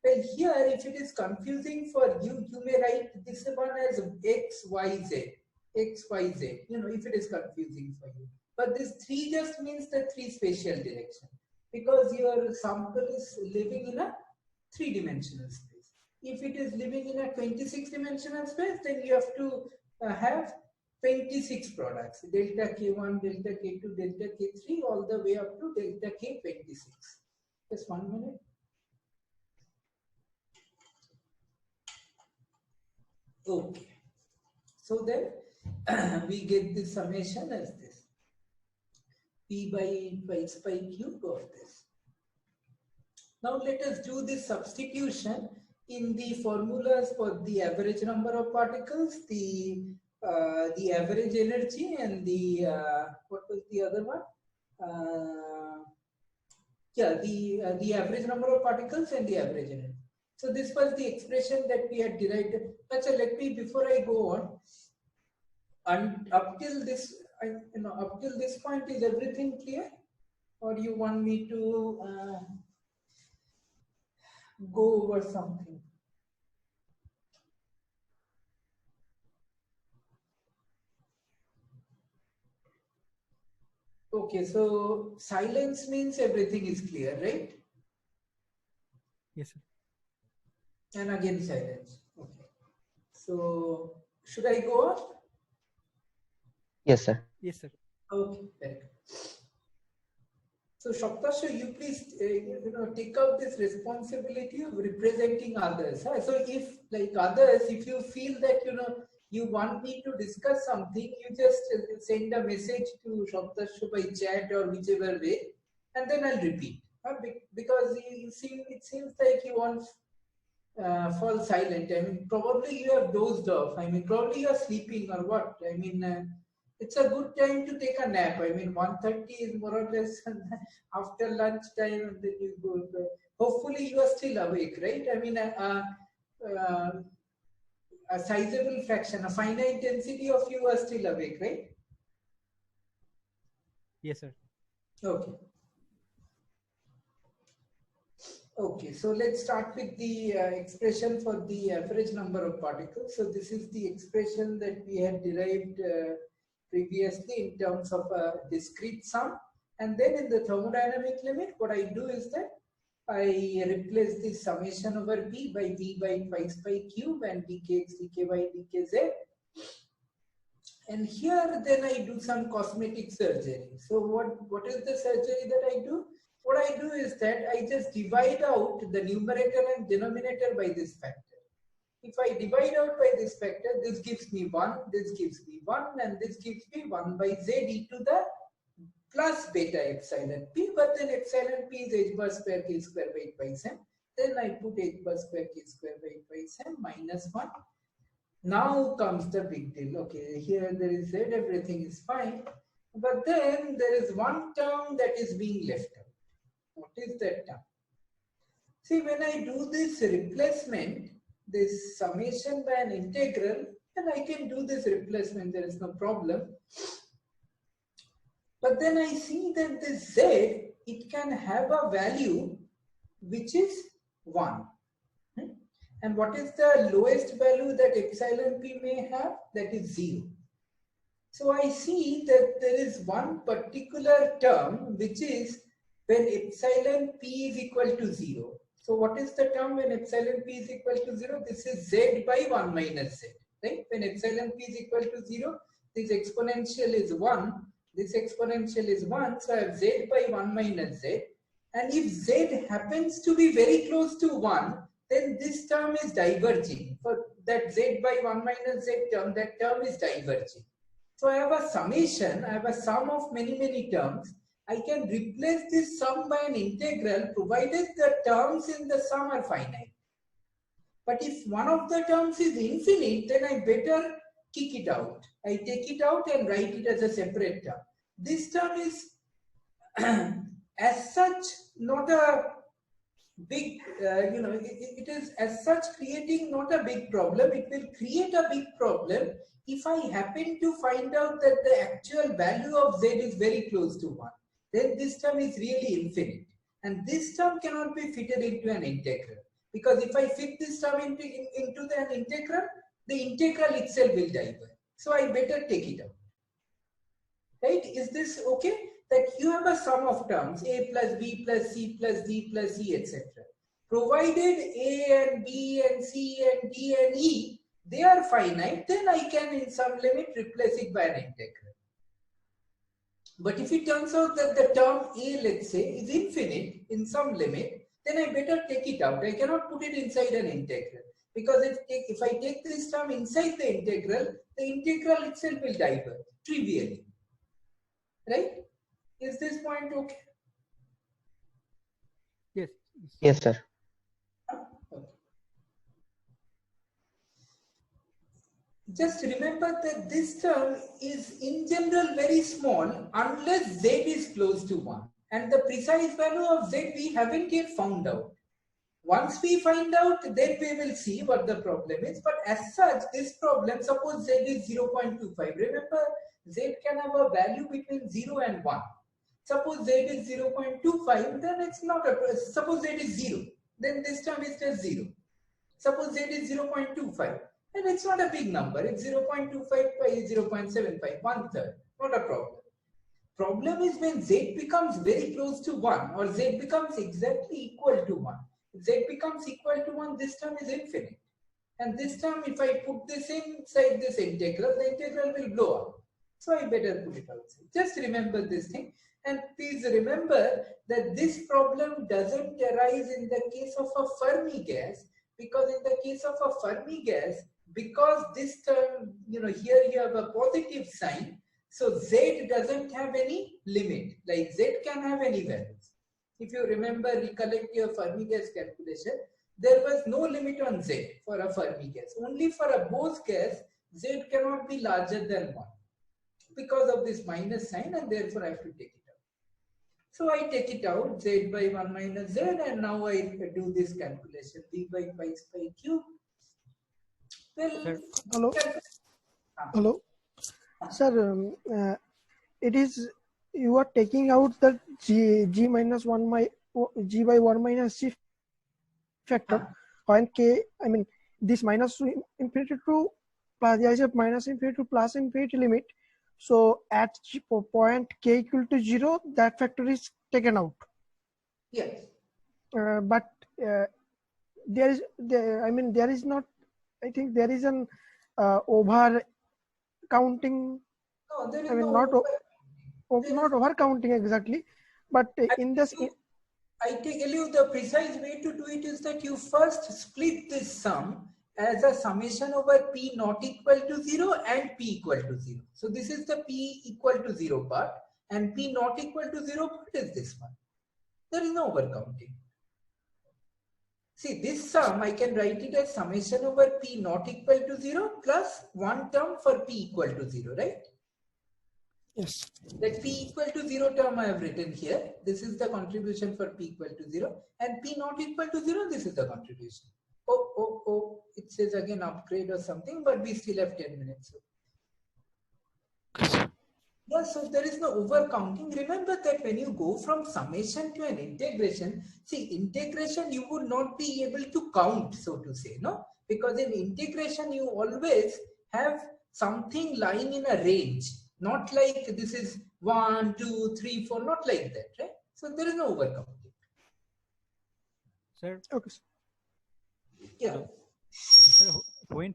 Well, here, if it is confusing for you, you may write this one as x, y, z, x, y, z, if it is confusing for you. But this 3 just means the 3 spatial direction, because your sample is living in a 3-dimensional space. If it is living in a 26-dimensional space, then you have to have 26 products, delta K1, delta K2, delta K3, all the way up to delta K26. Just 1 minute. Okay. So then we get the summation as this. P by twice by cube of this. Now let us do this substitution in the formulas for the average number of particles, the average energy, and the what was the other one? The average number of particles and the average energy. So this was the expression that we had derived. So let me, before I go on, and up till this, up till this point, is everything clear, or you want me to go over something? Okay, so silence means everything is clear, right? Yes, sir. And again silence. Okay. So should I go on? Yes, sir. Yes, sir. Okay, very good. So Shaptasha, you please take out this responsibility of representing others. Huh? So if, like others, if you feel that you want me to discuss something, you just send a message to Shaptasha by chat or whichever way, and then I'll repeat. Because it seems like you want fall silent. I mean, probably you have dozed off. I mean, probably you are sleeping or what. I mean, it's a good time to take a nap. I mean, 1:30 is more or less after lunch time, and then you go. Hopefully, you are still awake, right? I mean, a sizable fraction, a finite density of you are still awake, right? Yes, sir. Okay. Okay, so let's start with the expression for the average number of particles. So this is the expression that we had derived previously in terms of a discrete sum. And then in the thermodynamic limit, what I do is that I replace the summation over B by V by twice by cube and dkx, dky, dkz. And here then I do some cosmetic surgery. So what is the surgery that I do? What I do is that I just divide out the numerator and denominator by this factor. If I divide out by this factor, this gives me 1, this gives me 1, and this gives me 1 by z e to the plus beta epsilon p, but then epsilon p is h bar square k square by 8 by sem. Then I put h bar square k square by 8 by sem minus 1. Now comes the big deal. Okay, here there is z, everything is fine. But then there is one term that is being left out. What is that term? See, when I do this replacement, this summation by an integral, then I can do this replacement, there is no problem. But then I see that this z, it can have a value which is 1. And what is the lowest value that epsilon p may have? That is 0. So I see that there is one particular term which is when epsilon p is equal to 0. So what is the term when epsilon p is equal to 0? This is z by 1 minus z. Right? When epsilon p is equal to 0, this exponential is 1. This exponential is 1. So I have z by 1 minus z. And if z happens to be very close to 1, then this term is diverging. For that z by 1 minus z term, that term is diverging. So I have a summation, I have a sum of many terms. I can replace this sum by an integral provided the terms in the sum are finite. But if one of the terms is infinite, then I better kick it out. I take it out and write it as a separate term. This term is as such not a big, it is as such creating not a big problem. It will create a big problem if I happen to find out that the actual value of z is very close to 1. Then this term is really infinite. And this term cannot be fitted into an integral. Because if I fit this term into an integral, the integral itself will divert. So I better take it out. Right? Is this okay? That you have a sum of terms, a plus b plus c plus d plus e, etc. Provided a and b and c and d and e, they are finite, then I can in some limit replace it by an integral. But if it turns out that the term a, let's say, is infinite in some limit, then I better take it out. I cannot put it inside an integral. Because if I take this term inside the integral itself will divert trivially. Right? Is this point okay? Yes. Yes, sir. Okay. Just remember that this term is in general very small unless z is close to 1. And the precise value of z we haven't yet found out. Once we find out, then we will see what the problem is. But as such, this problem, suppose z is 0.25. Remember, z can have a value between 0 and 1. Suppose z is 0.25, then it's not a, suppose z is 0, then this term is just 0. Suppose z is 0.25, then it's not a big number. It's 0.25 by 0.75, 1/3, not a problem. Problem is when z becomes very close to 1 or z becomes exactly equal to 1. If z becomes equal to 1, this term is infinite. And this term, if I put this inside this integral, the integral will blow up. So I better put it outside. Just remember this thing. And please remember that this problem doesn't arise in the case of a Fermi gas, because in the case of a Fermi gas, because this term, here you have a positive sign, so z doesn't have any limit, like z can have any values. If you remember, recollect your Fermi gas calculation, there was no limit on z for a Fermi gas. Only for a Bose gas, z cannot be larger than 1 because of this minus sign, and therefore I have to take it out. So I take it out, z by 1 minus z, and now I do this calculation, b by pi cube. Well, Hello. Hello. Sir, it is, you are taking out the g minus 1 g by 1 minus g factor when k, I mean this minus infinity to plus, there is a minus infinity to plus infinity limit. So at point k equal to 0, that factor is taken out. Yes. But there is not, I think there is an over counting. No, there is not over counting exactly, but in this. I tell you the precise way to do it is that you first split this sum as a summation over p not equal to 0 and p equal to 0. So this is the p equal to 0 part, and p not equal to 0 part is this one. There is no overcounting. See, this sum I can write it as summation over p not equal to 0 plus one term for p equal to 0, right? Yes. That p equal to 0 term I have written here. This is the contribution for p equal to 0, and p not equal to 0, this is the contribution. Oh, it says again upgrade or something, but we still have 10 minutes. Yeah, so there is no overcounting. Remember that when you go from summation to an integration, see, integration you would not be able to count, so to say, no? Because in integration you always have something lying in a range, not like this is 1, 2, 3, 4, not like that, right? So there is no overcounting. Sir. Okay. Yeah. Sir, when?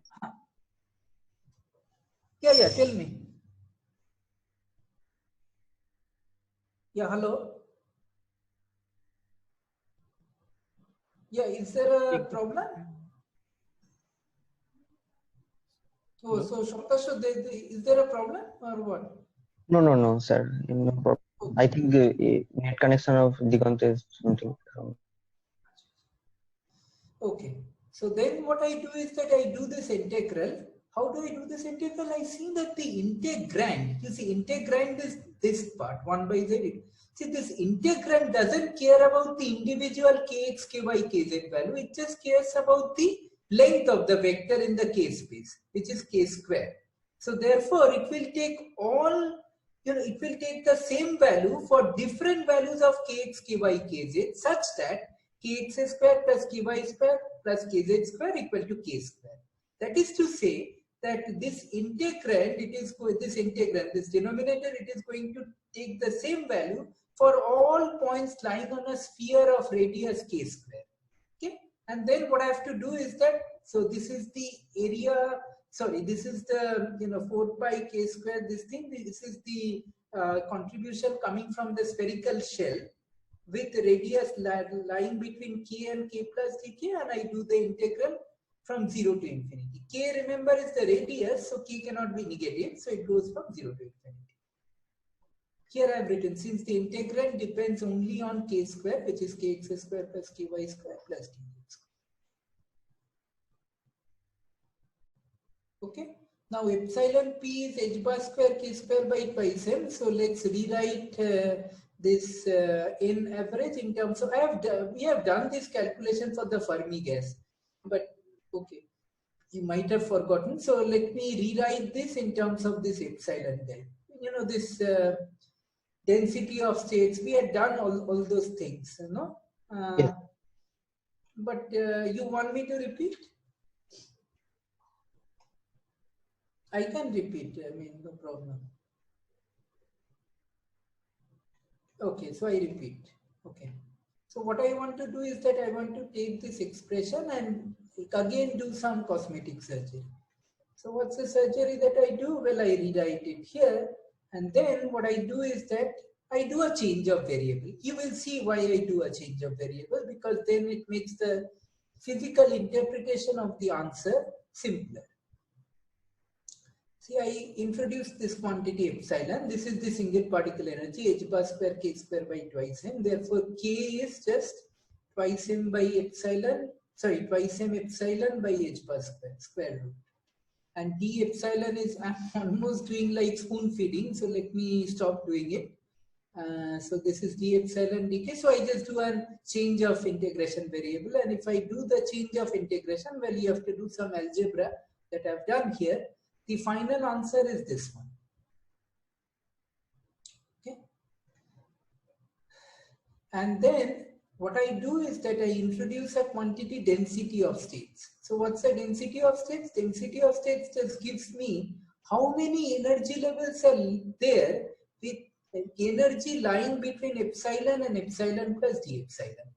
Yeah, tell me. Yeah, hello. Yeah, is there a problem? Oh, so Shobhita, is there a problem or what? No, sir. No problem. I think net connection of Digant is something wrong. Okay. So then what I do is that I do this integral. How do I do this integral? I see that the integrand, you see, integrand is this part, 1 by z. See, this integrand doesn't care about the individual kx, ky, kz value. It just cares about the length of the vector in the k space, which is k square. So therefore, it will take all, it will take the same value for different values of kx, ky, kz, such that kx square plus ky square plus kz square equal to k square. That is to say that this integrand, this denominator, it is going to take the same value for all points lying on a sphere of radius k square. Okay, and then what I have to do is that, so this is the area, sorry, this is the 4 pi k square, this is the contribution coming from the spherical shell with radius lying between k and k plus dk, and I do the integral from 0 to infinity. K, remember, is the radius, so k cannot be negative, so it goes from 0 to infinity. Here I have written, since the integrand depends only on k square, which is kx square plus ky square plus kz square. Okay. Now epsilon p is h bar square k square by twice m. So let's rewrite this n average in terms of, we have done this calculation for the Fermi gas, but okay, you might have forgotten. So let me rewrite this in terms of this epsilon there. This density of states, we had done all those things, Yeah. But you want me to repeat? I can repeat, no problem. Okay, so I repeat. Okay. So what I want to do is that I want to take this expression and again do some cosmetic surgery. So what's the surgery that I do? Well, I rewrite it here, and then what I do is that I do a change of variable. You will see why I do a change of variable, because then it makes the physical interpretation of the answer simpler. See, I introduced this quantity epsilon. This is the single particle energy, h bar square k square by twice m. Therefore, k is just twice m by epsilon, sorry, twice m epsilon by h bar square root. And d epsilon is, I'm almost doing like spoon feeding, so let me stop doing it. So this is d epsilon dk. So I just do a change of integration variable, and if I do the change of integration, well, you have to do some algebra that I've done here. The final answer is this one. Okay. And then what I do is that I introduce a quantity density of states. So what's the density of states? Density of states just gives me how many energy levels are there with energy lying between epsilon and epsilon plus d epsilon.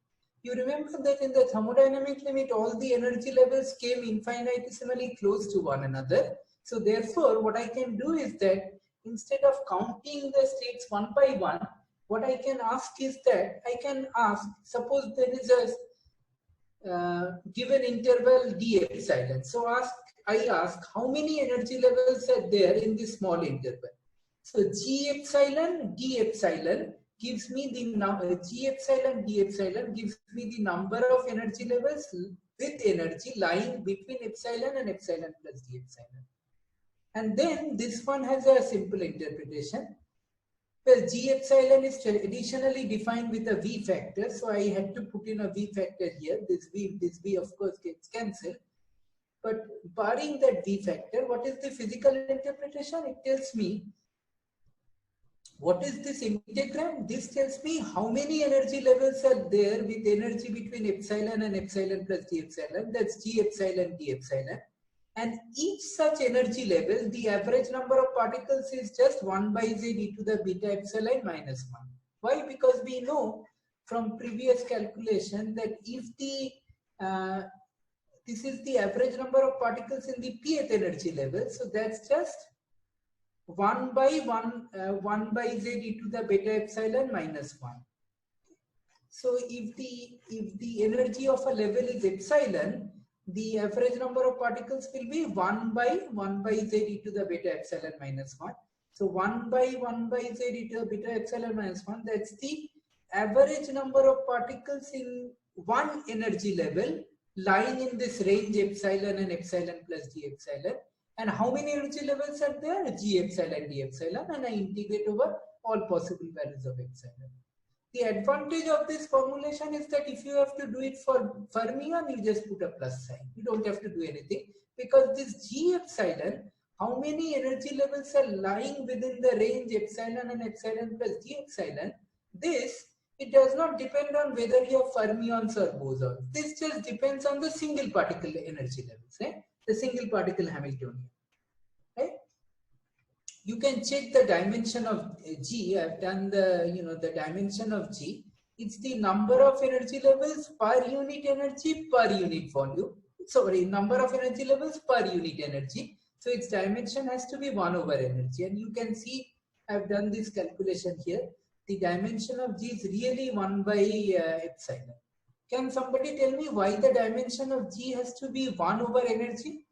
You remember that in the thermodynamic limit, all the energy levels came infinitesimally close to one another. So therefore, what I can do is that instead of counting the states one by one, what I can ask is that I can ask, suppose there is a given interval d epsilon. So I ask how many energy levels are there in this small interval. So g epsilon d epsilon gives me the number, g epsilon d epsilon gives me the number of energy levels with energy lying between epsilon and epsilon plus d epsilon. And then this one has a simple interpretation. Well, g epsilon is traditionally defined with a v factor, so I had to put in a v factor here. This v of course gets cancelled. But barring that v factor, what is the physical interpretation? It tells me, what is this integrand? This tells me how many energy levels are there with energy between epsilon and epsilon plus d epsilon. That's g epsilon d epsilon. And each such energy level, the average number of particles is just 1 by z e to the beta epsilon minus 1. Why? Because we know from previous calculation that if the this is the average number of particles in the pth energy level, so that's just 1 by z e to the beta epsilon minus 1. So if the energy of a level is epsilon, the average number of particles will be 1 by z e to the beta epsilon minus 1. So 1 by z e to the beta epsilon minus 1, that's the average number of particles in one energy level lying in this range epsilon and epsilon plus d epsilon. And how many energy levels are there? G epsilon d epsilon, and I integrate over all possible values of epsilon. The advantage of this formulation is that if you have to do it for fermion, you just put a plus sign. You don't have to do anything, because this G epsilon, how many energy levels are lying within the range epsilon and epsilon plus G epsilon, this, it does not depend on whether you have fermions or bosons. This just depends on the single particle energy levels, right? The single particle Hamiltonian, right? You can check the dimension of G. I've done the, the dimension of G. It's the number of energy levels per unit energy per unit volume. Sorry, number of energy levels per unit energy. So its dimension has to be 1 over energy. And you can see I've done this calculation here. The dimension of G is really 1 by epsilon. Can somebody tell me why the dimension of G has to be 1 over energy?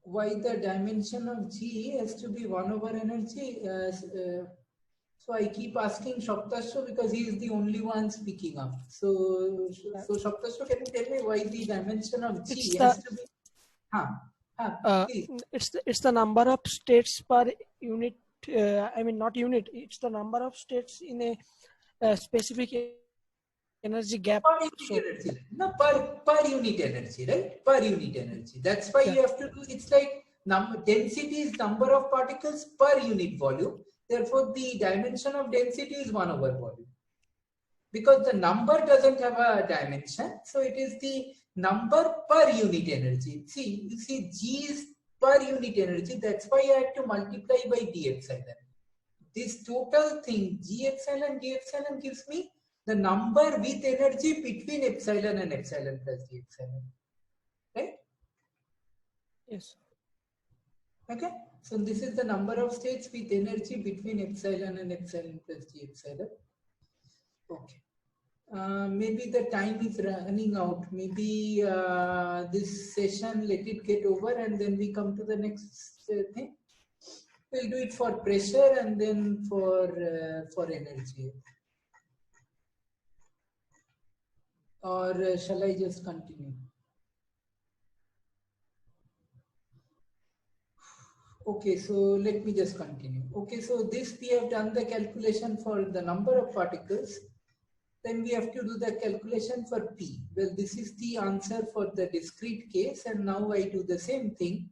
Why the dimension of G has to be 1 over energy? So I keep asking Shoptasho because he is the only one speaking up. So Shoptasho, can you tell me why the dimension of G has to be? It's the number of states per unit. I mean, not unit. It's the number of states in a specific energy gap. Per unit energy. No, per unit energy, right? Per unit energy. That's why you have to do. It's like density is number of particles per unit volume. Therefore, the dimension of density is 1 over volume. Because the number doesn't have a dimension, so it is the number per unit energy. See, you see, G is per unit energy. That's why I had to multiply by d epsilon. This total thing, G epsilon, d epsilon, gives me the number with energy between epsilon and epsilon plus d epsilon. Right? Yes. Okay. So this is the number of states with energy between epsilon and epsilon plus d epsilon. Okay. Maybe the time is running out. Maybe this session, let it get over and then we come to the next thing. We'll do it for pressure and then for energy. Or shall I just continue? Okay, so let me just continue. Okay, so this we have done the calculation for the number of particles. Then we have to do the calculation for P. Well, this is the answer for the discrete case. And now I do the same thing,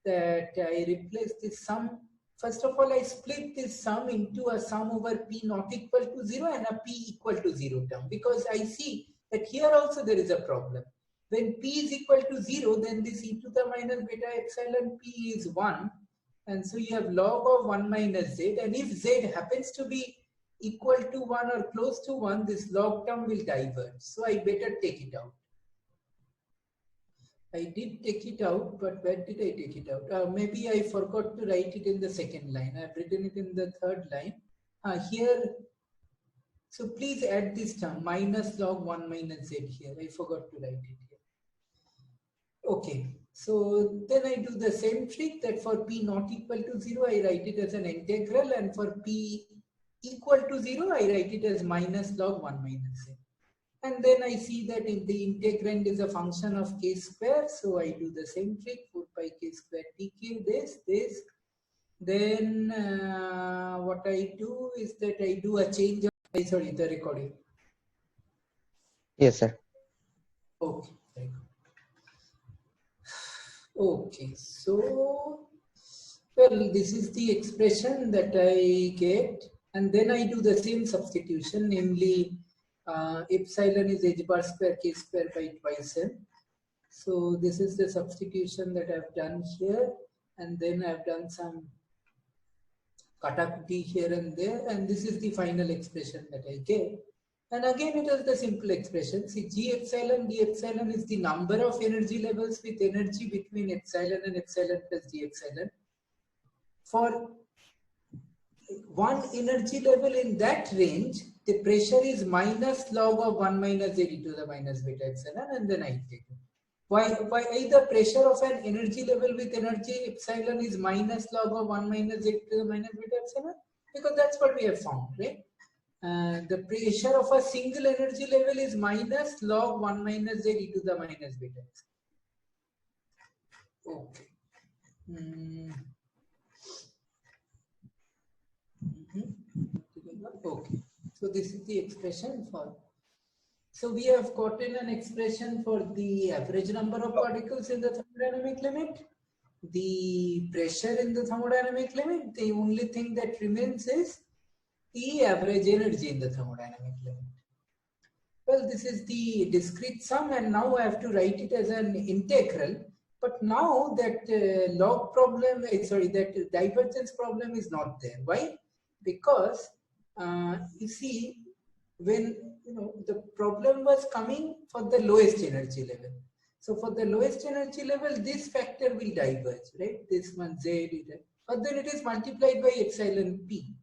that I replace this sum. First of all, I split this sum into a sum over P not equal to 0 and a P equal to 0 term. Because I see that here also there is a problem. When P is equal to 0, then this e to the minus beta epsilon P is 1. And so you have log of 1 minus z. And if z happens to be equal to 1 or close to 1, this log term will diverge. So I better take it out. I did take it out, but where did I take it out? Maybe I forgot to write it in the second line. I've written it in the third line. Here, so please add this term, minus log 1 minus z here. I forgot to write it here. Okay, so then I do the same trick, that for P not equal to 0, I write it as an integral, and for P equal to 0, I write it as minus log 1 minus z. And then I see that if the integrand is a function of k square, so I do the same trick, 4 pi k square tk, this. Then what I do is that I do a change of, sorry, the recording. Yes, sir. Okay, very good. Okay, so, well, this is the expression that I get, and then I do the same substitution, namely epsilon is h bar square k square by twice m. So this is the substitution that I've done here, and then I've done some katakti here and there, and this is the final expression that I get. And again, it is the simple expression. See, G epsilon, D epsilon is the number of energy levels with energy between epsilon and epsilon plus D epsilon. For one energy level in that range, the pressure is minus log of 1 minus z to the minus beta epsilon, and then I take it. Why the pressure of an energy level with energy epsilon is minus log of 1 minus z to the minus beta epsilon? Because that's what we have found, right? The pressure of a single energy level is minus log 1 minus z to the minus beta epsilon. Okay. Okay, so this is the expression for. So we have gotten an expression for the average number of particles in the thermodynamic limit, the pressure in the thermodynamic limit. The only thing that remains is the average energy in the thermodynamic limit. Well, this is the discrete sum, and now I have to write it as an integral. But now that log problem, that divergence problem is not there. Why? Because you see, when the problem was coming for the lowest energy level. So for the lowest energy level, this factor will diverge, right? This one Z, but then it is multiplied by epsilon P.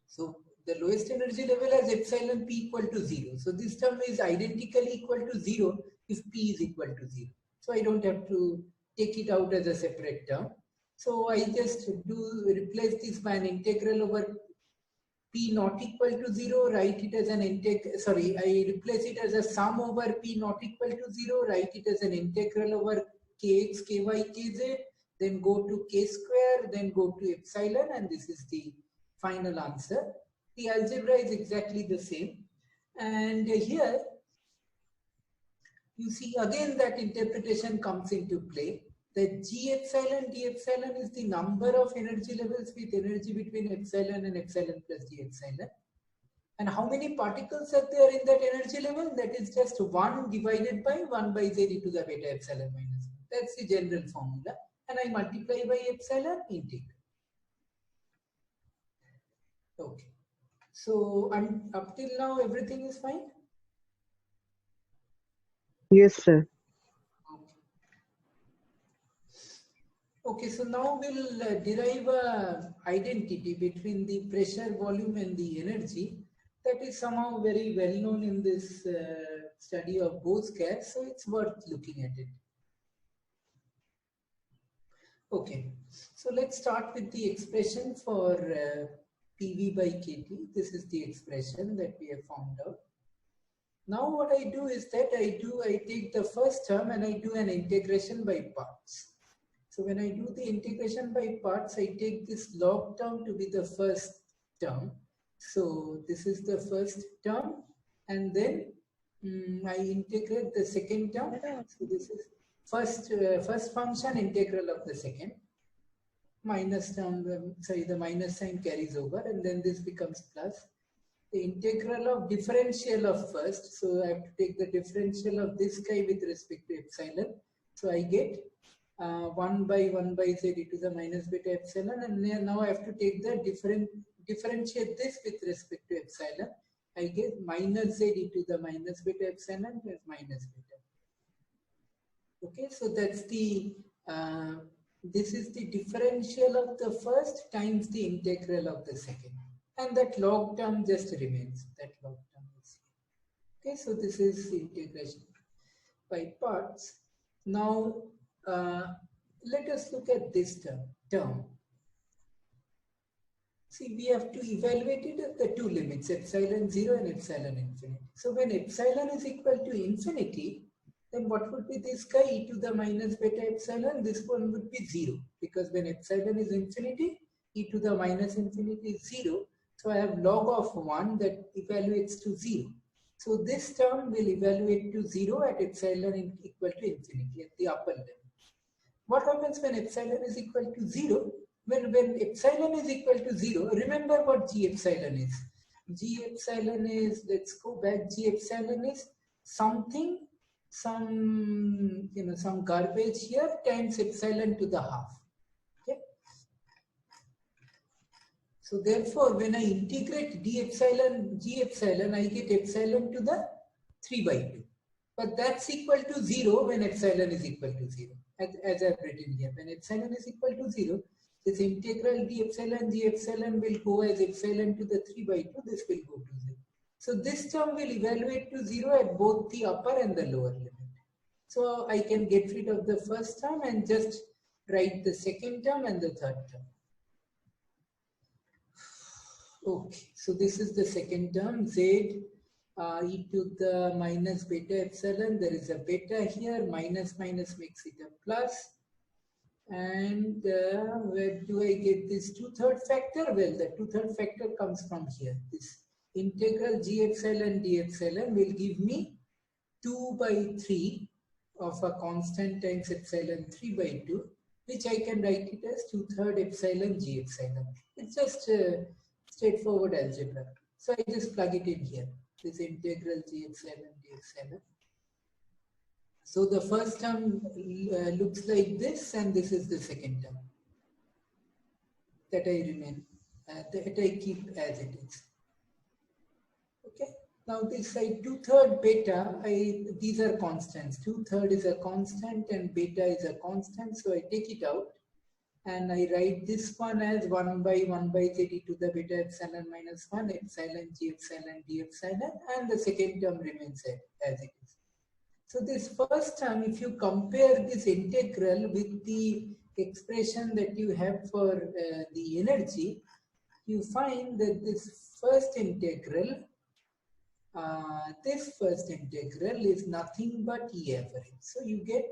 So the lowest energy level has epsilon P equal to 0. So this term is identically equal to 0 if P is equal to 0. So I don't have to take it out as a separate term. So I just replace this by an integral over P not equal to 0, write it as an I replace it as a sum over P not equal to 0, write it as an integral over Kx, Ky, Kz, then go to K square, then go to epsilon, and this is the final answer. The algebra is exactly the same. And here, you see again that interpretation comes into play. That G epsilon, D epsilon is the number of energy levels with energy between epsilon and epsilon plus D epsilon. And how many particles are there in that energy level? That is just 1 divided by 1 by Z e to the beta epsilon minus 1. That's the general formula. And I multiply by epsilon integral. Okay. So up till now, everything is fine? Yes, sir. Okay, so now we'll derive a identity between the pressure, volume, and the energy. That is somehow very well known in this study of Bose gas, so it's worth looking at it. Okay, so let's start with the expression for PV by KT. This is the expression that we have found out. Now what I do is that I take the first term and I do an integration by parts. So when I do the integration by parts, I take this log term to be the first term. So this is the first term, and then I integrate the second term. So this is first function integral of the second. Minus term, the minus sign carries over, and then this becomes plus. The integral of differential of first. So I have to take the differential of this guy with respect to epsilon. So I get 1 by Z e to the minus beta epsilon, and now I have to take the differentiate this with respect to epsilon. I get minus Z e to the minus beta epsilon plus minus beta. Okay, so that's the this is the differential of the first times the integral of the second, and that log term just remains. That log term is here. Okay, so this is integration by parts. Now let us look at this term. See, we have to evaluate it at the two limits, epsilon 0 and epsilon infinity. So when epsilon is equal to infinity, then what would be this guy e to the minus beta epsilon? This one would be 0, because when epsilon is infinity, e to the minus infinity is 0. So I have log of 1 that evaluates to 0. So this term will evaluate to 0 at epsilon equal to infinity at the upper limit. What happens when epsilon is equal to 0? When epsilon is equal to 0, remember what G epsilon is. G epsilon is, let's go back, G epsilon is something, some garbage here times epsilon to the half. Okay. So therefore, when I integrate d epsilon, G epsilon, I get epsilon to the 3 by 2. But that's equal to 0 when epsilon is equal to 0. As I've written here, when epsilon is equal to 0, this integral d epsilon, G epsilon will go as epsilon to the 3 by 2, this will go to 0. So this term will evaluate to 0 at both the upper and the lower limit. So I can get rid of the first term and just write the second term and the third term. Okay, so this is the second term, Z e to the minus beta epsilon. There is a beta here, minus makes it a plus. And where do I get this 2/3 factor? Well, the 2/3 factor comes from here. This integral g epsilon d epsilon will give me 2/3 of a constant times epsilon 3/2, which I can write it as 2/3 epsilon g epsilon. It's just straightforward algebra. So I just plug it in here. This integral g epsilon d epsilon. So the first term looks like this, and this is the second term that I keep as it is. Okay. Now this side 2/3 beta, these are constants. 2/3 is a constant and beta is a constant. So I take it out and I write this one as 1/1/z to the beta epsilon minus 1 epsilon g epsilon d epsilon, and the second term remains as it is. So this first term, if you compare this integral with the expression that you have for the energy, you find that this first integral is nothing but E average. So you get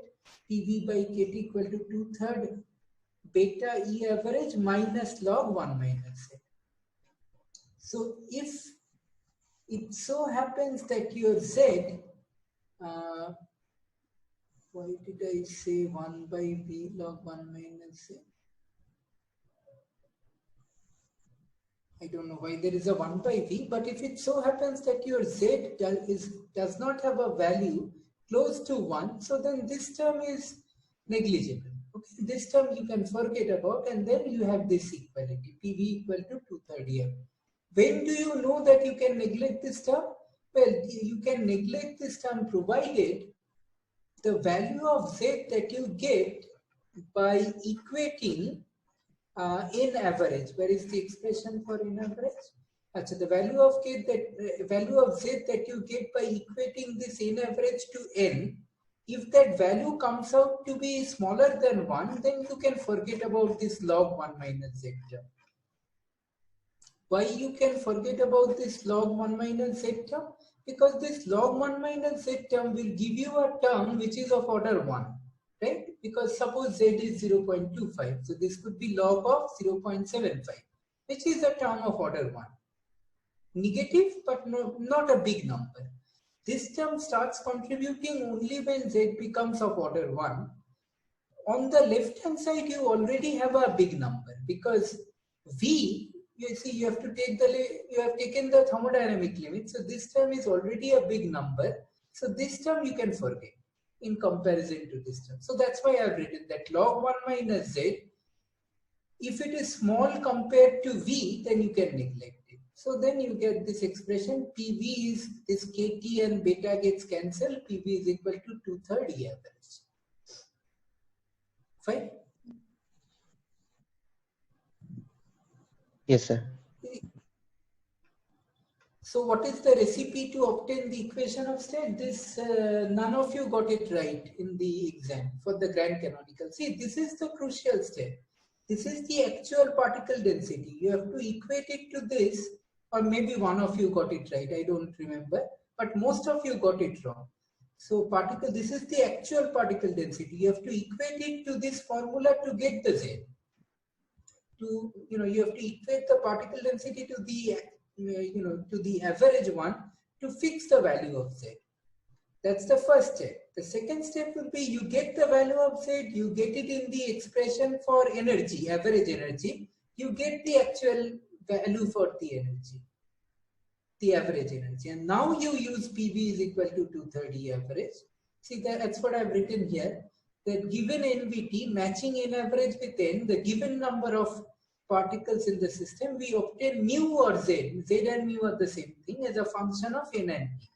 PV by KT equal to 2/3 beta E average minus log 1 minus Z. So if it so happens that your Z, why did I say 1/V log 1 minus Z? I don't know why there is a 1/V, but if it so happens that your Z does not have a value close to 1, so then this term is negligible. Okay, this term you can forget about, and then you have this equality, PV equal to 2/3 M. When do you know that you can neglect this term? Well, you can neglect this term provided the value of Z that you get by equating N average. Where is the expression for N average? So the value of Z that you get by equating this N average to N, if that value comes out to be smaller than 1, then you can forget about this log 1 minus Z term. Why you can forget about this log 1 minus Z term? Because this log 1 minus Z term will give you a term which is of order 1. Right? Because suppose Z is 0.25, so this could be log of 0.75, which is a term of order 1. Negative, but not a big number. This term starts contributing only when Z becomes of order 1. On the left hand side, you already have a big number because V, you see, you have taken the thermodynamic limit, so this term is already a big number. So this term you can forget in comparison to this term. So that's why I've written that log 1 minus Z, if it is small compared to V, then you can neglect it. So then you get this expression, PV is this KT and beta gets cancelled, PV is equal to 2/3 E average. Fine? Yes, sir. So what is the recipe to obtain the equation of state? This, none of you got it right in the exam for the grand canonical. See, this is the crucial step. This is the actual particle density. You have to equate it to this, or maybe one of you got it right, I don't remember, but most of you got it wrong. So this is the actual particle density. You have to equate it to this formula to get the Z. You have to equate the particle density to the to the average one to fix the value of Z. That's the first step. The second step will be you get the value of Z, you get it in the expression for energy, average energy, you get the actual value for the energy, the average energy. And now you use PV is equal to 2/3 average. See, that's what I've written here. That given NVT matching N average with N, the given number of particles in the system, we obtain mu or Z. Z and mu are the same thing as a function of N and T.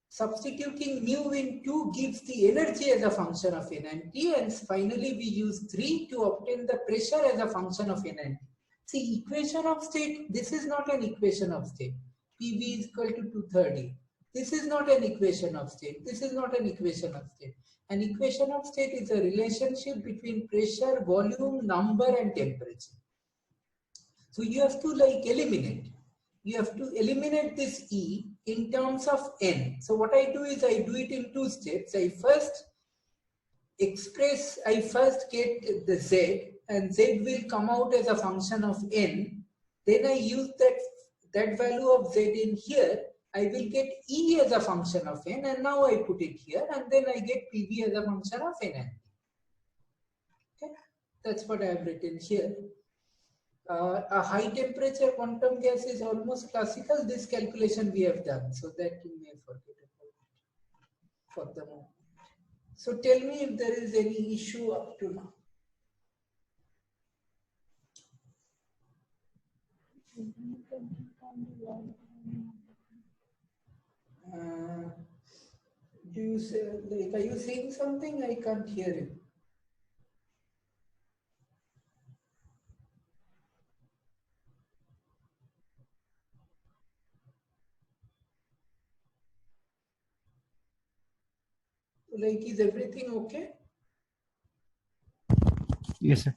Substituting mu in 2 gives the energy as a function of N and T, and finally we use 3 to obtain the pressure as a function of N and T. See, equation of state, this is not an equation of state. PV is equal to 2/3. This is not an equation of state. This is not an equation of state. An equation of state is a relationship between pressure, volume, number, and temperature. So you have to eliminate. You have to eliminate this E in terms of N. So what I do is I do it in 2 steps. I first express, I first get the z, and z will come out as a function of n. Then I use that value of z in here. I will get E as a function of n, and now I put it here, and then I get PV as a function of n. Okay, that's what I have written here. A high temperature quantum gas is almost classical. This calculation we have done, so that you may forget about it for the moment. So tell me if there is any issue up to now. Do you say, like, are you saying something? I can't hear you. Like, is everything okay? Yes, sir.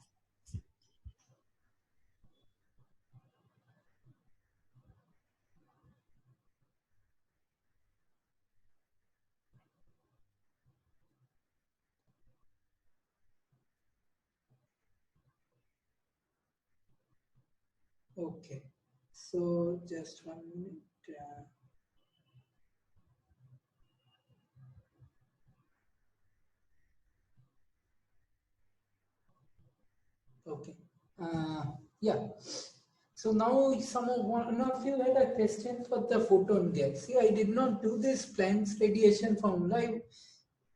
Okay. So just 1 minute. Okay. Yeah. So now one of you had a question for the photon gas. See, I did not do this Planck's radiation formula.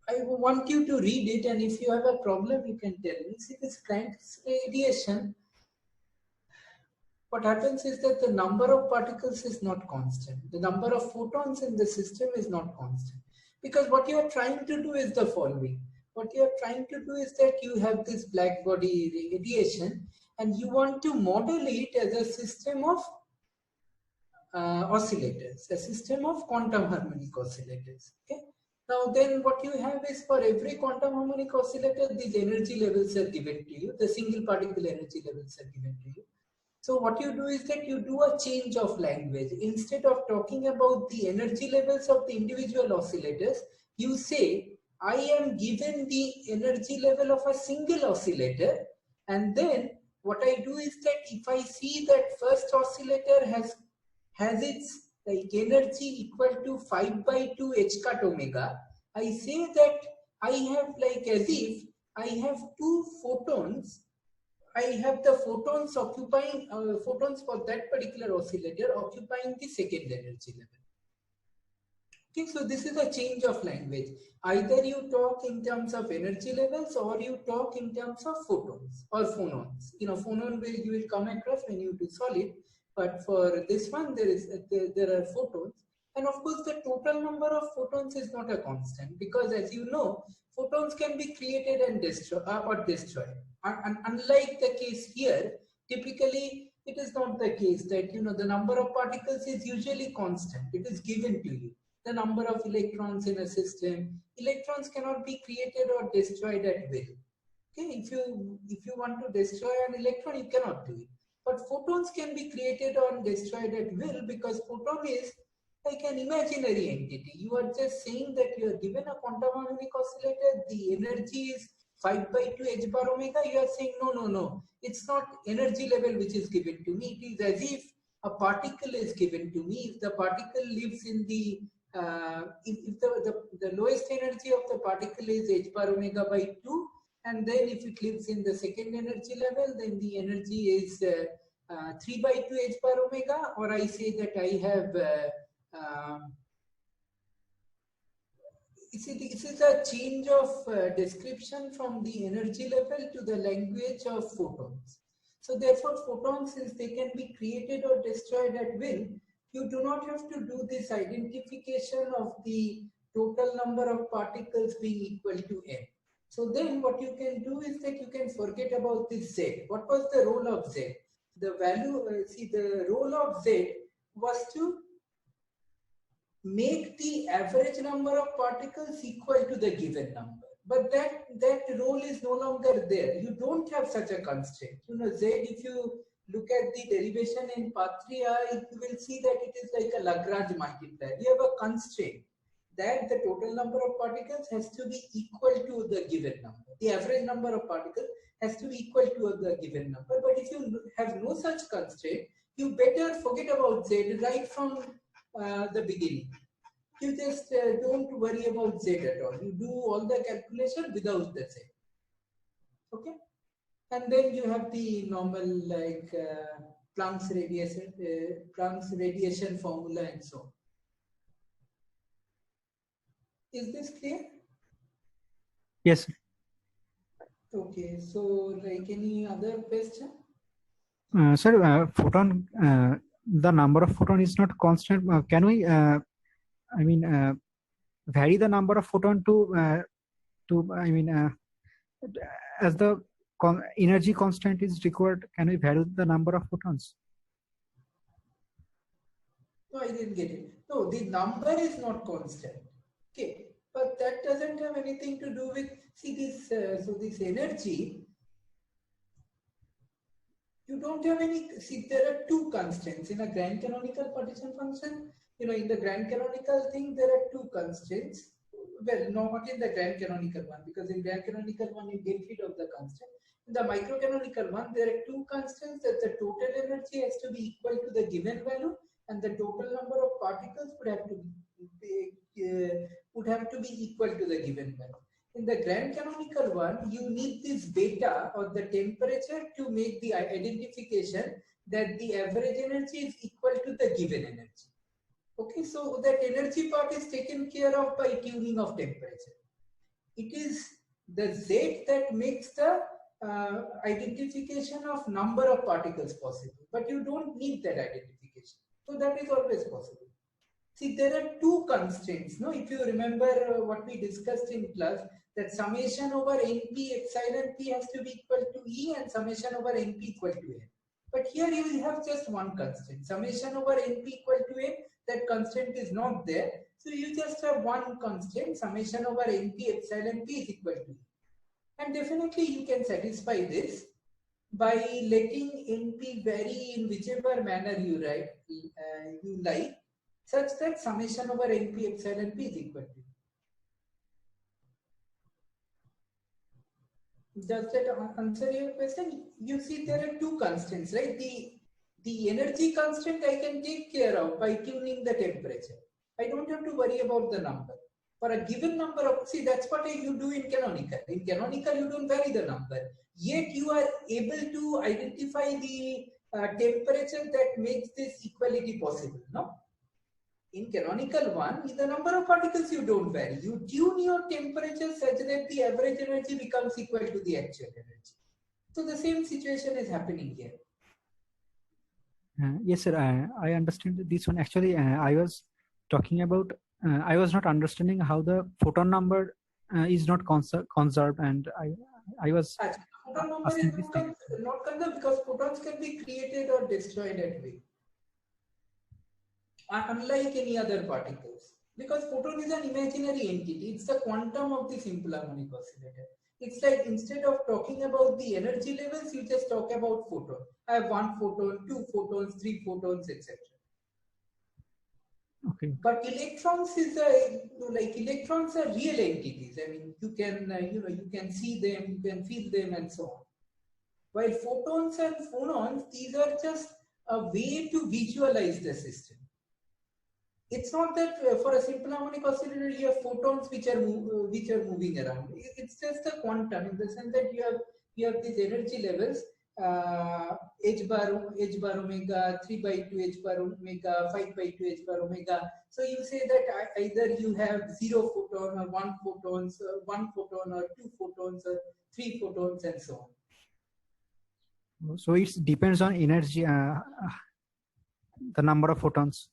I want you to read it, and if you have a problem, you can tell me. See, this Planck's radiation, what happens is that the number of particles is not constant. The number of photons in the system is not constant. Because what you are trying to do is the following. What you are trying to do is that you have this black body radiation, and you want to model it as a system of oscillators, a system of quantum harmonic oscillators. Okay. Now then what you have is, for every quantum harmonic oscillator, these energy levels are given to you. The single particle energy levels are given to you. So what you do is that you do a change of language. Instead of talking about the energy levels of the individual oscillators, you say, I am given the energy level of a single oscillator, and then what I do is that if I see that first oscillator has its like energy equal to 5/2 h cut omega, I say that I have, like, as if I have two photons. I have the photons occupying photons for that particular oscillator occupying the second energy level. Okay, so this is a change of language. Either you talk in terms of energy levels, or you talk in terms of photons or phonons. You know, phonon you will come across when you do solid, but for this one there are photons. And of course, the total number of photons is not a constant, because as you know, photons can be created and destroyed. And unlike the case here, typically it is not the case that, you know, the number of particles is usually constant. It is given to you. The number of electrons in a system, electrons cannot be created or destroyed at will. Okay, if you want to destroy an electron, you cannot do it. But photons can be created or destroyed at will, because photon is like an imaginary entity. You are just saying that you are given a quantum harmonic oscillator, the energy is 5/2 h bar omega. You are saying no, it's not energy level which is given to me. It is as if a particle is given to me. If the particle lives in the if the lowest energy of the particle is h bar omega by 2, and then if it lives in the second energy level, then the energy is 3/2 h bar omega, or I say that I have this is a change of description from the energy level to the language of photons. So therefore, photons, since they can be created or destroyed at will, you do not have to do this identification of the total number of particles being equal to n. So then what you can do is that you can forget about this z. What was the role of z? The value, the role of z was to make the average number of particles equal to the given number. But that role is no longer there. You don't have such a constraint. You know, z, if you look at the derivation in Patria, you will see that it is like a Lagrange multiplier. You have a constraint. that the total number of particles has to be equal to the given number. The average number of particles has to be equal to the given number. But if you have no such constraint, you better forget about Z right from the beginning. You just don't worry about Z at all. You do all the calculation without the Z. Okay? And then you have the normal like Planck's radiation formula and so on. Is this clear? Yes. Okay, so like any other question? Sir, photon, the number of photon is not constant. Can we, vary the number of photon as the energy constant is required, can we vary the number of photons? No, I didn't get it. No, the number is not constant. Okay, but that doesn't have anything to do with, see this, so this energy, you don't have any, see there are two constants in a grand canonical partition function. You know, in the grand canonical thing, there are two constants. Well, not in the grand canonical one, because in grand canonical one, you get rid of the constant. In the microcanonical one, there are two constants that the total energy has to be equal to the given value, and the total number of particles would have to be equal to the given value. In the grand canonical one, you need this beta or the temperature to make the identification that the average energy is equal to the given energy. Okay, so that energy part is taken care of by tuning of temperature. It is the Z that makes the identification of number of particles possible, but you don't need that identification. So that is always possible. See, there are two constraints. No, if you remember what we discussed in class, that summation over NP epsilon P has to be equal to E and summation over NP equal to N. But here you will have just one constraint. Summation over NP equal to N, that constraint is not there. So you just have one constraint, summation over NP epsilon P is equal to E. And definitely you can satisfy this by letting NP vary in whichever manner you like, such that summation over NP epsilon P is equal to. Does that answer your question? You see there are two constraints, right? The energy constant I can take care of by tuning the temperature. I don't have to worry about the number. For a given number of, see that's what you do in canonical. In canonical you don't vary the number. Yet you are able to identify the temperature that makes this equality possible, no? In canonical one, the number of particles you don't vary. You tune your temperature such that the average energy becomes equal to the actual energy. So the same situation is happening here. Yes, sir. I understand this one. Actually, I was talking about, I was not understanding how the photon number is not conserved, and I was photon number is not conserved because photons can be created or destroyed at will. Unlike any other particles, because photon is an imaginary entity, it's the quantum of the simple harmonic oscillator. It's like instead of talking about the energy levels, you just talk about photon. I have one photon, two photons, three photons, etc. Okay. But electrons is electrons are real entities. I mean, you can you can see them, you can feel them, and so on. While photons and phonons, these are just a way to visualize the system. It's not that for a simple harmonic oscillator you have photons which are moving around. It's just a quantum in the sense that you have these energy levels, h bar omega, 3 by 2 h bar omega, 5 by 2 h bar omega. So you say that either you have 0 photon or 1 photons, 1 photon or 2 photons or 3 photons and so on. So it depends on energy, the number of photons.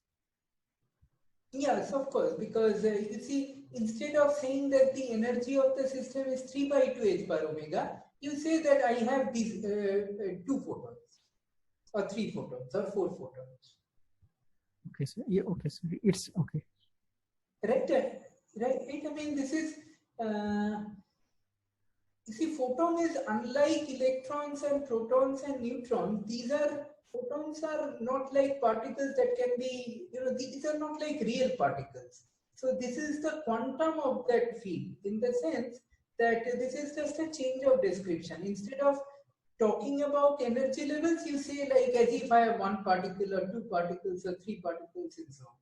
Yes, of course, because you see, instead of saying that the energy of the system is 3 by 2 h bar omega, you say that I have these 2 photons, or 3 photons, or 4 photons. Okay, so yeah, okay, so it's okay. Right. I mean, this is, you see, photon is unlike electrons and protons and neutrons. Photons are not like particles that can be, these are not like real particles. So this is the quantum of that field, in the sense that this is just a change of description. Instead of talking about energy levels, you say like as if I have one particle or two particles or three particles and so on.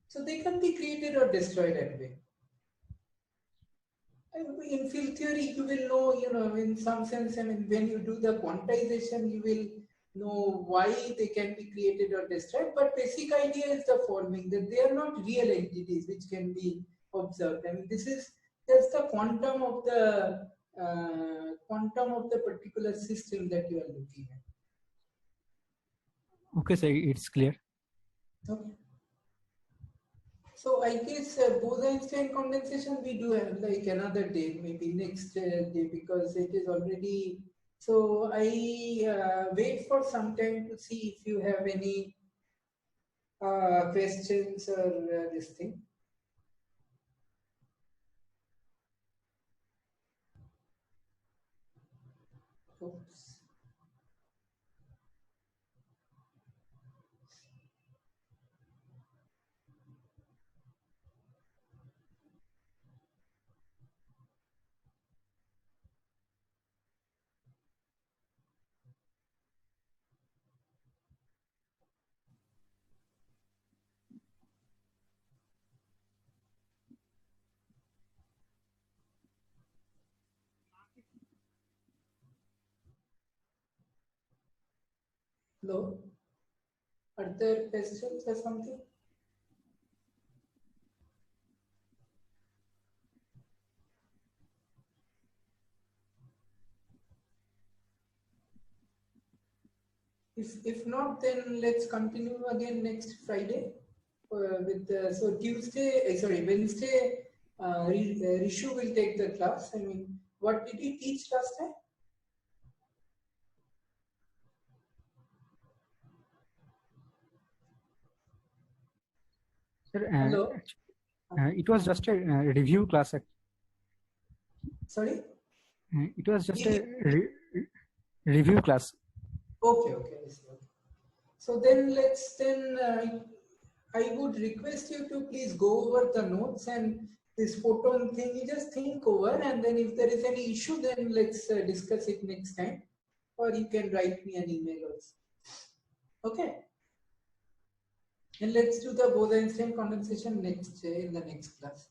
So they can be created or destroyed that way. In field theory, you will know, in some sense, I mean, when you do the quantization, you will know why they can be created or destroyed. But basic idea is the following, that they are not real entities which can be observed. I mean, this is just the quantum of the particular system that you are looking at. Okay, so it's clear. Okay. So I guess Bose-Einstein condensation we do have like another day, maybe next day, because it is already. So I wait for some time to see if you have any questions or this thing. Oops. Hello? Are there questions or something? If not, then let's continue again next Friday with so Tuesday. Sorry, Wednesday. Rishu will take the class. I mean, what did he teach last time? Sir, Hello? it was just a review class. Sorry? It was just a review class. Okay. So then I would request you to please go over the notes and this photon thing, you just think over, and then if there is any issue, then let's discuss it next time, or you can write me an email also. Okay. And let's do the Bose-Einstein condensation next in the next class.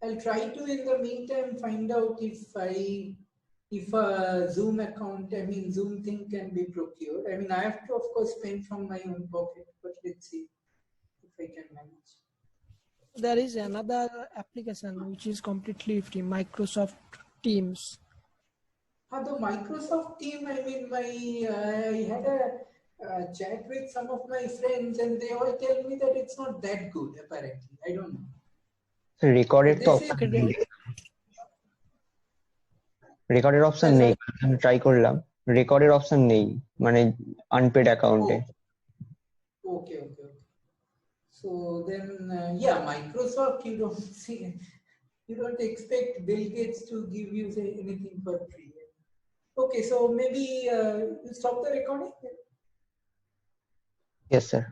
I'll try to, in the meantime, find out if a Zoom account, I mean Zoom thing can be procured. I mean, I have to, of course, spend from my own pocket, but let's see if I can manage. There is another application which is completely free, Microsoft Teams. The Microsoft team, I mean, I had a chat with some of my friends and they all tell me that it's not that good, apparently. I don't know. Recorded তো রেকর্ডের option নেই, আমি try করলাম, রেকর্ডের option নেই মানে unpaid অ্যাকাউন্টে। Okay. So then, yeah, Microsoft, you don't expect Bill Gates to give you anything for free. Okay, so maybe you stop the recording? Yes, sir.